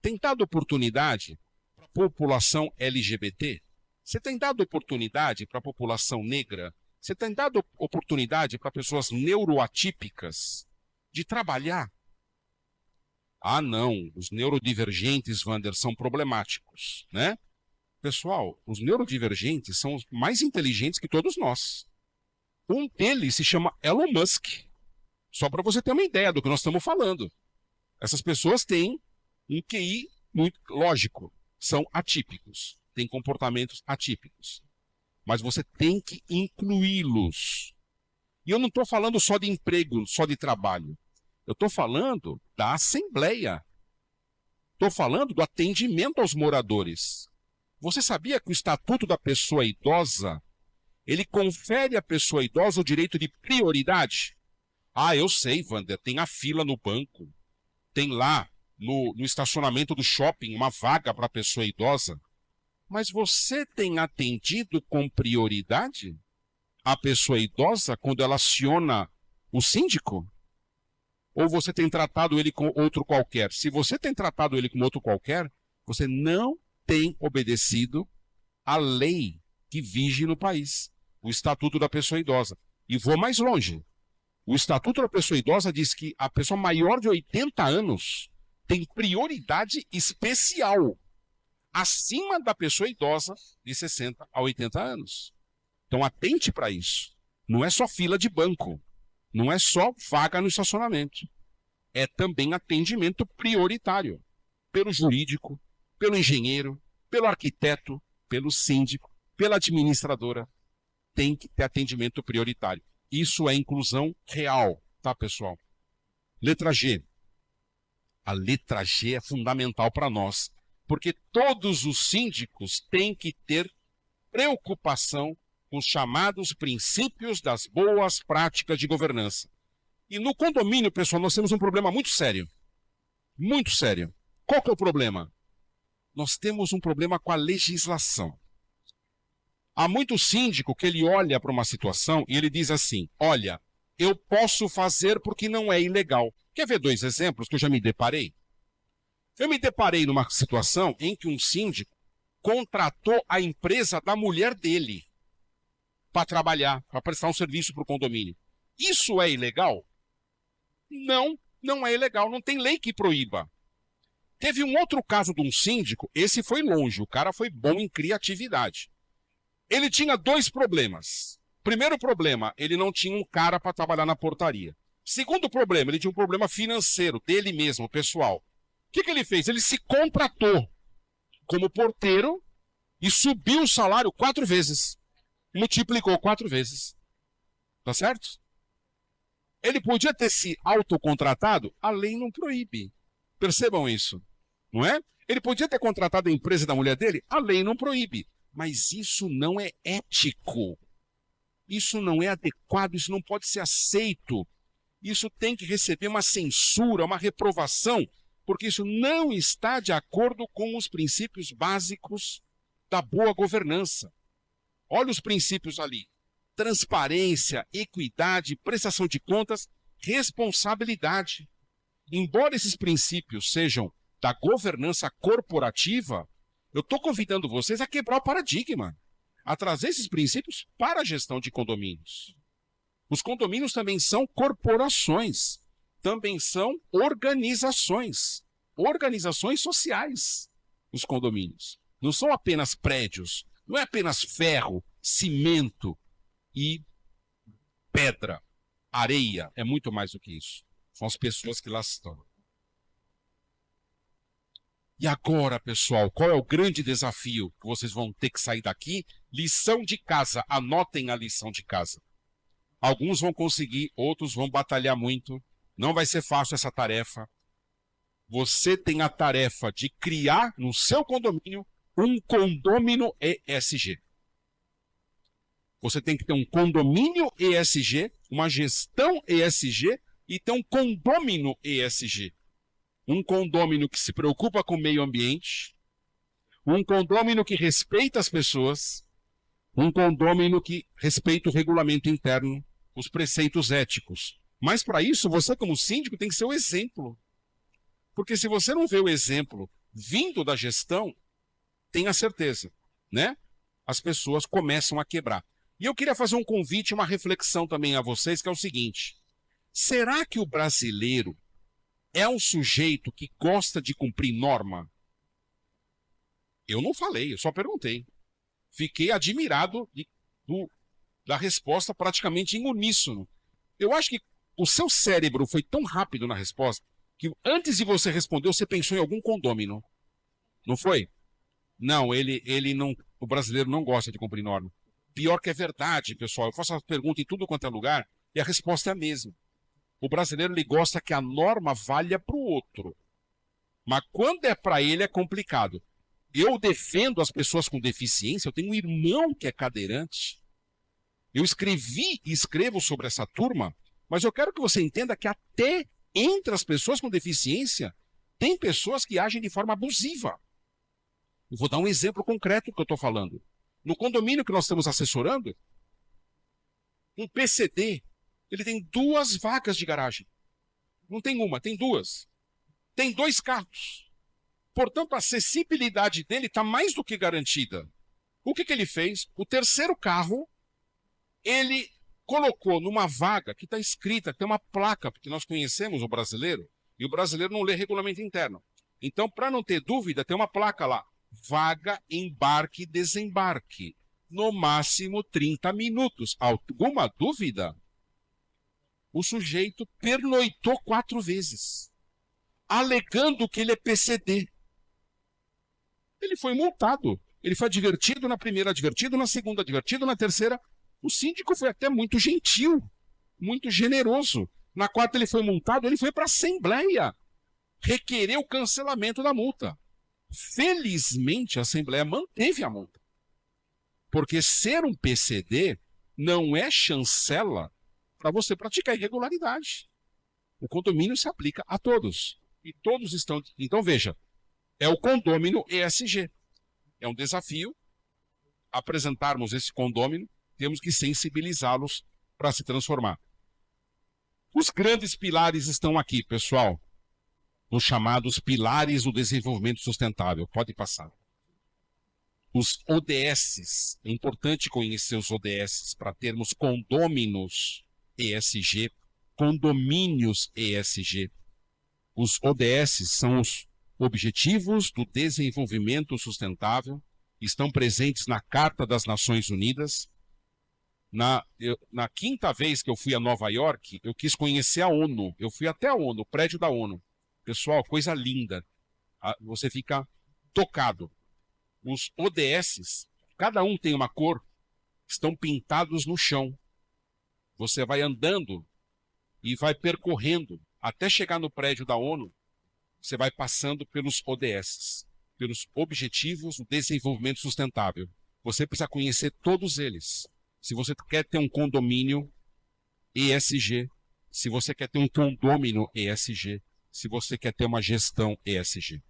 Tem dado oportunidade para a população LGBT? Você tem dado oportunidade para a população negra? Você tem dado oportunidade para pessoas neuroatípicas de trabalhar? Ah, não, os neurodivergentes, Wander, são problemáticos, né? Pessoal, os neurodivergentes são os mais inteligentes que todos nós. Um deles se chama Elon Musk. Só para você ter uma ideia do que nós estamos falando. Essas pessoas têm um QI muito lógico, são atípicos, têm comportamentos atípicos. Mas você tem que incluí-los. E eu não estou falando só de emprego, só de trabalho. Eu estou falando da assembleia. Estou falando do atendimento aos moradores. Você sabia que o Estatuto da Pessoa Idosa, ele confere à pessoa idosa o direito de prioridade? Ah, eu sei, Wander, tem a fila no banco, tem lá no estacionamento do shopping uma vaga para a pessoa idosa. Mas você tem atendido com prioridade a pessoa idosa quando ela aciona o síndico? Ou você tem tratado ele com outro qualquer? Se você tem tratado ele com outro qualquer, você não tem obedecido à lei que vige no país, o Estatuto da Pessoa Idosa. E vou mais longe. O Estatuto da Pessoa Idosa diz que a pessoa maior de 80 anos tem prioridade especial acima da pessoa idosa de 60 a 80 anos. Então atente para isso. Não é só fila de banco. Não é só vaga no estacionamento. É também atendimento prioritário. Pelo jurídico, pelo engenheiro, pelo arquiteto, pelo síndico, pela administradora. Tem que ter atendimento prioritário. Isso é inclusão real, tá, pessoal? Letra G. A letra G é fundamental para nós, porque todos os síndicos têm que ter preocupação com os chamados princípios das boas práticas de governança. E no condomínio, pessoal, nós temos um problema muito sério. Muito sério. Qual que é o problema? Nós temos um problema com a legislação. Há muito síndico que ele olha para uma situação e ele diz assim, olha, eu posso fazer porque não é ilegal. Quer ver 2 exemplos que eu já me deparei? Eu me deparei numa situação em que um síndico contratou a empresa da mulher dele para trabalhar, para prestar um serviço para o condomínio. Isso é ilegal? Não, não é ilegal, não tem lei que proíba. Teve um outro caso de um síndico, esse foi longe, o cara foi bom em criatividade. Ele tinha 2 problemas. Primeiro problema, ele não tinha um cara para trabalhar na portaria. Segundo problema, ele tinha um problema financeiro, dele mesmo, pessoal. O que ele fez? Ele se contratou como porteiro e subiu o salário 4 vezes. Multiplicou 4 vezes. Tá certo? Ele podia ter se autocontratado, a lei não proíbe. Percebam isso, não é? Ele podia ter contratado a empresa da mulher dele, a lei não proíbe. Mas isso não é ético. Isso não é adequado, isso não pode ser aceito. Isso tem que receber uma censura, uma reprovação, porque isso não está de acordo com os princípios básicos da boa governança. Olha os princípios ali. Transparência, equidade, prestação de contas, responsabilidade. Embora esses princípios sejam da governança corporativa, eu estou convidando vocês a quebrar o paradigma, a trazer esses princípios para a gestão de condomínios. Os condomínios também são corporações, também são organizações sociais, os condomínios. Não são apenas prédios, não é apenas ferro, cimento e pedra, areia, é muito mais do que isso. São as pessoas que lá estão. E agora, pessoal, qual é o grande desafio que vocês vão ter que sair daqui? Lição de casa, anotem a lição de casa. Alguns vão conseguir, outros vão batalhar muito. Não vai ser fácil essa tarefa. Você tem a tarefa de criar no seu condomínio um condômino ESG. Você tem que ter um condomínio ESG, uma gestão ESG e ter um condômino ESG. Um condômino que se preocupa com o meio ambiente, um condômino que respeita as pessoas, um condômino que respeita o regulamento interno, os preceitos éticos. Mas para isso, você como síndico tem que ser o exemplo. Porque se você não vê o exemplo vindo da gestão, tenha certeza, né? As pessoas começam a quebrar. E eu queria fazer um convite, uma reflexão também a vocês, que é o seguinte. Será que o brasileiro é um sujeito que gosta de cumprir norma? Eu não falei, eu só perguntei. Fiquei admirado da resposta praticamente em uníssono. Eu acho que o seu cérebro foi tão rápido na resposta que antes de você responder, você pensou em algum condômino. Não foi? Não, ele não. O brasileiro não gosta de cumprir norma. Pior que é verdade, pessoal. Eu faço essa pergunta em tudo quanto é lugar e a resposta é a mesma. O brasileiro ele gosta que a norma valha para o outro. Mas quando é para ele é complicado. Eu defendo as pessoas com deficiência. Eu tenho um irmão que é cadeirante. Eu escrevi e escrevo sobre essa turma, mas eu quero que você entenda que até entre as pessoas com deficiência tem pessoas que agem de forma abusiva. Eu vou dar um exemplo concreto do que eu estou falando. No condomínio que nós estamos assessorando, um PCD, ele tem 2 vagas de garagem. Não tem uma, tem 2. Tem 2 carros. Portanto, a acessibilidade dele está mais do que garantida. O que ele fez? O terceiro carro, ele colocou numa vaga que está escrita, tem uma placa, porque nós conhecemos o brasileiro, e o brasileiro não lê regulamento interno. Então, para não ter dúvida, tem uma placa lá. Vaga, embarque e desembarque. No máximo 30 minutos. Alguma dúvida? O sujeito pernoitou 4 vezes, alegando que ele é PCD. Ele foi multado. Ele foi advertido na primeira, advertido na segunda, advertido na terceira. O síndico foi até muito gentil, muito generoso. Na quarta ele foi multado, ele foi para a Assembleia requerer o cancelamento da multa. Felizmente, a Assembleia manteve a multa. Porque ser um PCD não é chancela para você praticar irregularidade. O condomínio se aplica a todos. E todos estão... Então, veja, é o condômino ESG. É um desafio apresentarmos esse condômino, temos que sensibilizá-los para se transformar. Os grandes pilares estão aqui, pessoal. Os chamados pilares do desenvolvimento sustentável. Pode passar. Os ODS. É importante conhecer os ODS para termos condôminos ESG, condomínios ESG. Os ODS são os Objetivos do Desenvolvimento Sustentável, estão presentes na Carta das Nações Unidas. Na 5ª vez que eu fui a Nova York, eu quis conhecer a ONU. Eu fui até a ONU, o prédio da ONU. Pessoal, coisa linda. Você fica tocado. Os ODS, cada um tem uma cor, estão pintados no chão. Você vai andando e vai percorrendo até chegar no prédio da ONU. Você vai passando pelos ODS, pelos Objetivos do Desenvolvimento Sustentável. Você precisa conhecer todos eles. Se você quer ter um condomínio ESG, se você quer ter um condômino ESG, se você quer ter uma gestão ESG.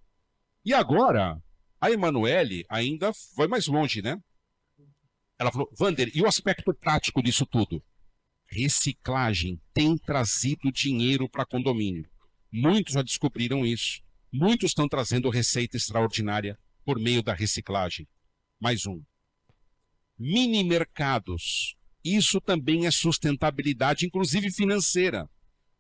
E agora, a Emanuele ainda foi mais longe, né? Ela falou, Wander, e o aspecto prático disso tudo? Reciclagem tem trazido dinheiro para condomínio. Muitos já descobriram isso. Muitos estão trazendo receita extraordinária por meio da reciclagem. Mais um. Mini mercados. Isso também é sustentabilidade, inclusive financeira.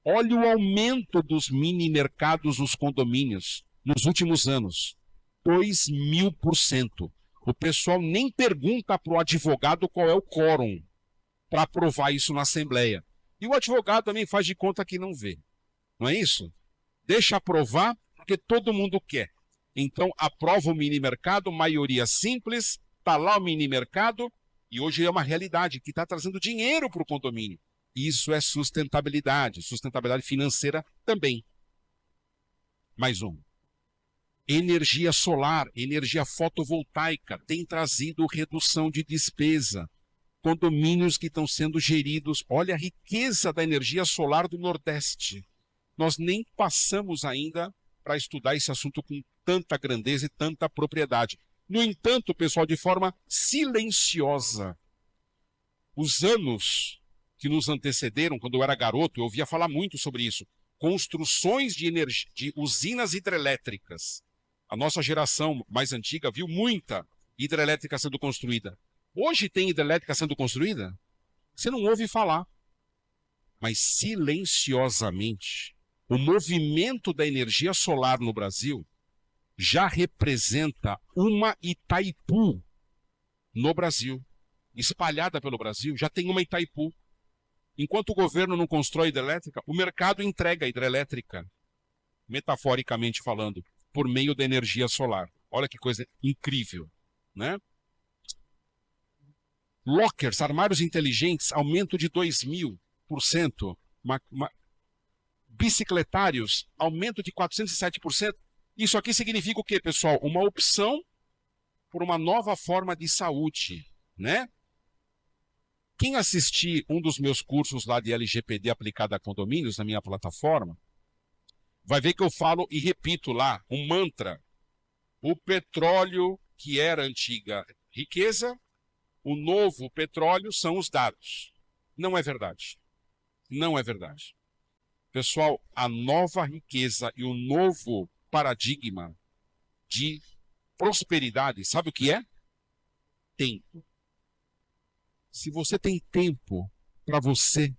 Olha o aumento dos mini mercados nos condomínios nos últimos anos. 2000%. O pessoal nem pergunta para o advogado qual é o quórum para aprovar isso na Assembleia. E o advogado também faz de conta que não vê. Não é isso? Deixa aprovar porque todo mundo quer. Então, aprova o mini mercado, maioria simples, está lá o mini mercado, e hoje é uma realidade que está trazendo dinheiro para o condomínio. Isso é sustentabilidade financeira também. Mais um. Energia solar, energia fotovoltaica, tem trazido redução de despesa. Condomínios que estão sendo geridos, olha a riqueza da energia solar do Nordeste. Nós nem passamos ainda para estudar esse assunto com tanta grandeza e tanta propriedade. No entanto, pessoal, de forma silenciosa, os anos que nos antecederam, quando eu era garoto, eu ouvia falar muito sobre isso. Construções de usinas hidrelétricas. A nossa geração mais antiga viu muita hidrelétrica sendo construída. Hoje tem hidrelétrica sendo construída? Você não ouve falar. Mas silenciosamente, o movimento da energia solar no Brasil já representa uma Itaipu no Brasil. Espalhada pelo Brasil, já tem uma Itaipu. Enquanto o governo não constrói hidrelétrica, o mercado entrega a hidrelétrica, metaforicamente falando, por meio da energia solar. Olha que coisa incrível, né? Lockers, armários inteligentes, aumento de 2000%. Bicicletários, aumento de 407%. Isso aqui significa o quê, pessoal? Uma opção por uma nova forma de saúde, né? Quem assistir um dos meus cursos lá de LGPD aplicado a condomínios na minha plataforma, vai ver que eu falo e repito lá um mantra. O petróleo que era a antiga riqueza, o novo petróleo são os dados. Não é verdade. Não é verdade. Pessoal, a nova riqueza e o novo paradigma de prosperidade, sabe o que é? Tempo. Se você tem tempo para você,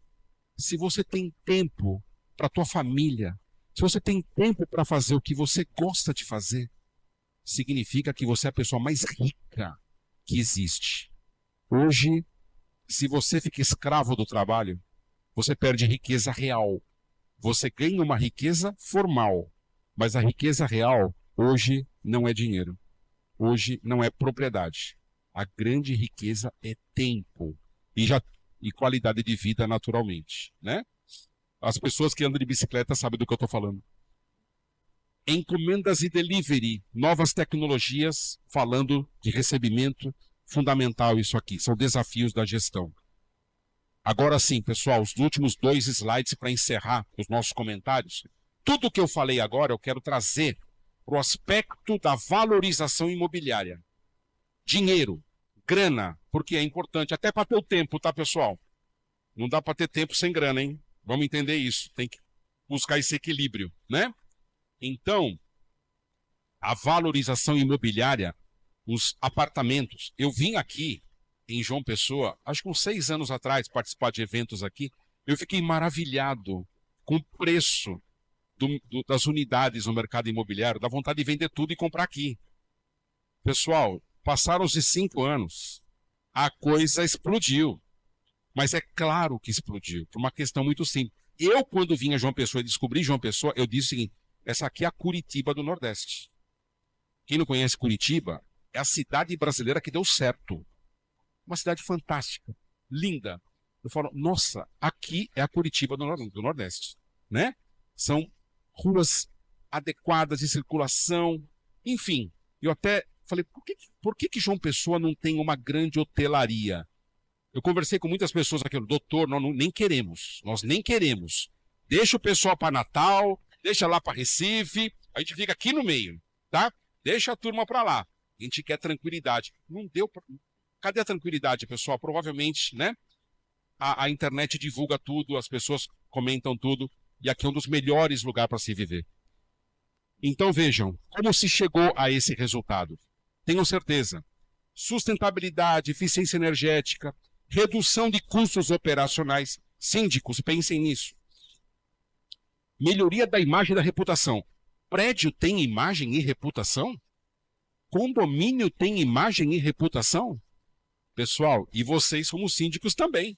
se você tem tempo para tua família, se você tem tempo para fazer o que você gosta de fazer, significa que você é a pessoa mais rica que existe. Hoje, se você fica escravo do trabalho, você perde riqueza real. Você ganha uma riqueza formal, mas a riqueza real hoje não é dinheiro. Hoje não é propriedade. A grande riqueza é tempo e qualidade de vida naturalmente, né? As pessoas que andam de bicicleta sabem do que eu estou falando. Encomendas e delivery, novas tecnologias, falando de recebimento, fundamental isso aqui, são desafios da gestão. Agora sim, pessoal, os últimos 2 slides para encerrar os nossos comentários. Tudo que eu falei agora eu quero trazer para o aspecto da valorização imobiliária. Dinheiro, grana, porque é importante, até para ter o tempo, tá, pessoal? Não dá para ter tempo sem grana, hein? Vamos entender isso, tem que buscar esse equilíbrio, né? Então, a valorização imobiliária, os apartamentos. Eu vim aqui em João Pessoa, acho que uns 6 anos atrás, participar de eventos aqui, eu fiquei maravilhado com o preço das unidades no mercado imobiliário, dá vontade de vender tudo e comprar aqui. Pessoal, passaram-se 5 anos, a coisa explodiu. Mas é claro que explodiu, por uma questão muito simples. Eu, quando vim a João Pessoa e descobri João Pessoa, eu disse o seguinte, essa aqui é a Curitiba do Nordeste. Quem não conhece Curitiba, é a cidade brasileira que deu certo. Uma cidade fantástica, linda. Eu falo, nossa, aqui é a Curitiba do Nordeste, né? São ruas adequadas de circulação, enfim. Eu até falei, por que João Pessoa não tem uma grande hotelaria? Eu conversei com muitas pessoas aqui, doutor, nós nem queremos, Deixa o pessoal para Natal, deixa lá para Recife, a gente fica aqui no meio, tá? Deixa a turma para lá. A gente quer tranquilidade. Não deu pra... Cadê a tranquilidade, pessoal? Provavelmente, né? A internet divulga tudo, as pessoas comentam tudo, e aqui é um dos melhores lugares para se viver. Então vejam, como se chegou a esse resultado. Tenham certeza. Sustentabilidade, eficiência energética, redução de custos operacionais. Síndicos, pensem nisso. Melhoria da imagem e da reputação. Prédio tem imagem e reputação? Condomínio tem imagem e reputação? Pessoal, e vocês como síndicos também.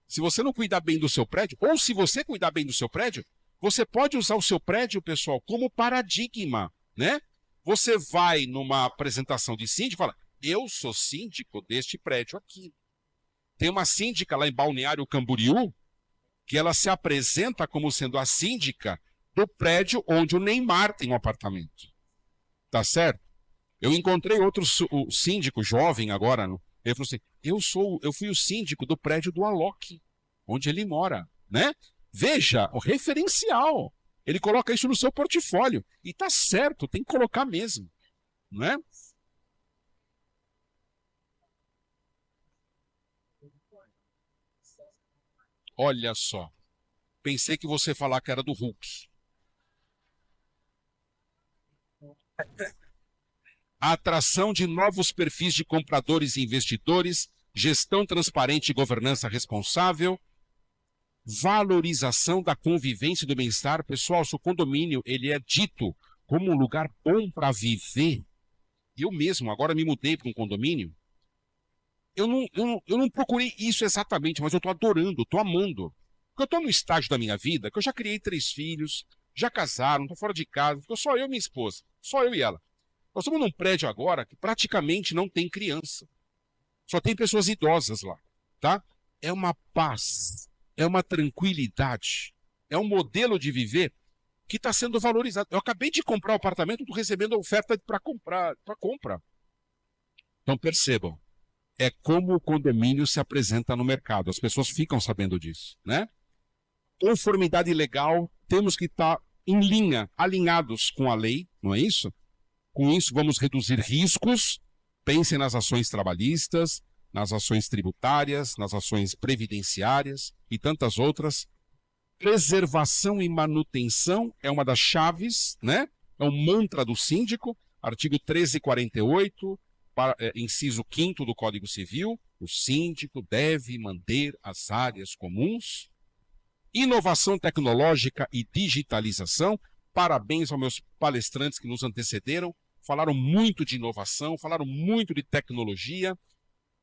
Se você não cuidar bem do seu prédio, ou se você cuidar bem do seu prédio, você pode usar o seu prédio, pessoal, como paradigma, né? Você vai numa apresentação de síndico e fala, eu sou síndico deste prédio aqui. Tem uma síndica lá em Balneário Camboriú, que ela se apresenta como sendo a síndica do prédio onde o Neymar tem um apartamento. Tá certo? Eu encontrei outro síndico jovem agora, ele falou assim, eu fui o síndico do prédio do Alok, onde ele mora, né? Veja, o referencial. Ele coloca isso no seu portfólio. E tá certo, tem que colocar mesmo, não é? Olha só. Pensei que você ia falar que era do Hulk. A atração de novos perfis de compradores e investidores, gestão transparente e governança responsável, valorização da convivência e do bem-estar. Pessoal, se o condomínio ele é dito como um lugar bom para viver, eu mesmo agora me mudei para um condomínio, eu não procurei isso exatamente, mas eu estou adorando, estou amando. Porque eu estou no estágio da minha vida que eu já criei 3 filhos, já casaram, estou fora de casa, ficou só eu e minha esposa, só eu e ela. Nós estamos num prédio agora que praticamente não tem criança. Só tem pessoas idosas lá, tá? É uma paz, é uma tranquilidade, é um modelo de viver que está sendo valorizado. Eu acabei de comprar um apartamento, estou recebendo a oferta para compra. Então percebam, é como o condomínio se apresenta no mercado. As pessoas ficam sabendo disso, né? Conformidade legal, temos que estar em linha, alinhados com a lei, não é isso? Com isso, vamos reduzir riscos, Pensem nas ações trabalhistas, nas ações tributárias, nas ações previdenciárias e tantas outras. Preservação e manutenção é uma das chaves, né? É um mantra do síndico, artigo 1348, inciso 5º do Código Civil, o síndico deve manter as áreas comuns. Inovação tecnológica e digitalização, parabéns aos meus palestrantes que nos antecederam, falaram muito de inovação, falaram muito de tecnologia,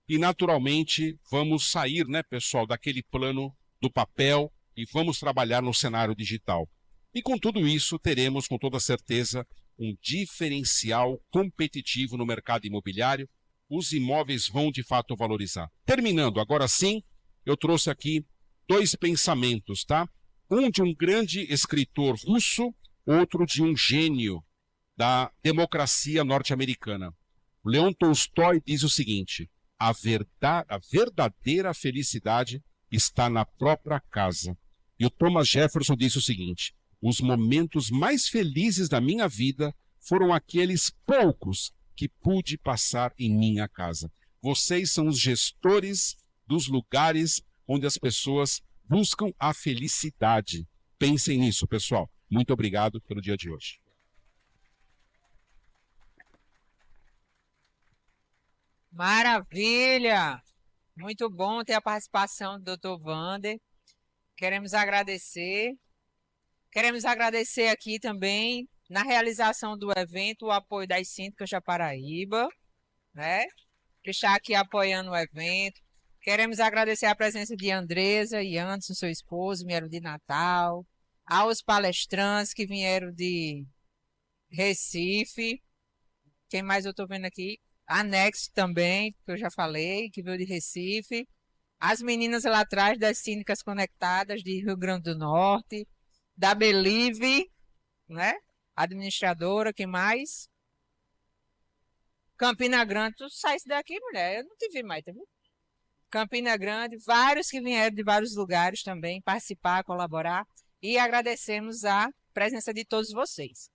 e naturalmente vamos sair, né, pessoal, daquele plano do papel e vamos trabalhar no cenário digital. E com tudo isso, teremos com toda certeza um diferencial competitivo no mercado imobiliário. Os imóveis vão de fato valorizar. Terminando, agora sim, eu trouxe aqui 2 pensamentos, tá? Um de um grande escritor russo, outro de um gênio da democracia norte-americana. Leon Tolstói diz o seguinte: a verdadeira felicidade está na própria casa. E o Thomas Jefferson disse o seguinte: os momentos mais felizes da minha vida foram aqueles poucos que pude passar em minha casa. Vocês são os gestores dos lugares onde as pessoas buscam a felicidade. Pensem nisso, pessoal. Muito obrigado pelo dia de hoje. Maravilha! Muito bom ter a participação do Dr. Wander. Queremos agradecer. Queremos agradecer aqui também, na realização do evento, o apoio das síndicas da Paraíba, né? Que está aqui apoiando o evento. Queremos agradecer a presença de Andresa e Anderson, seu esposo, vieram de Natal, aos palestrantes que vieram de Recife. Quem mais eu estou vendo aqui? A Next também, que eu já falei, que veio de Recife. As meninas lá atrás das Síndicas Conectadas de Rio Grande do Norte, da Believe, né? Administradora, quem mais? Campina Grande, tu saísse daqui, mulher, eu não te vi mais, tá vendo? Campina Grande, vários que vieram de vários lugares também participar, colaborar, e agradecemos a presença de todos vocês.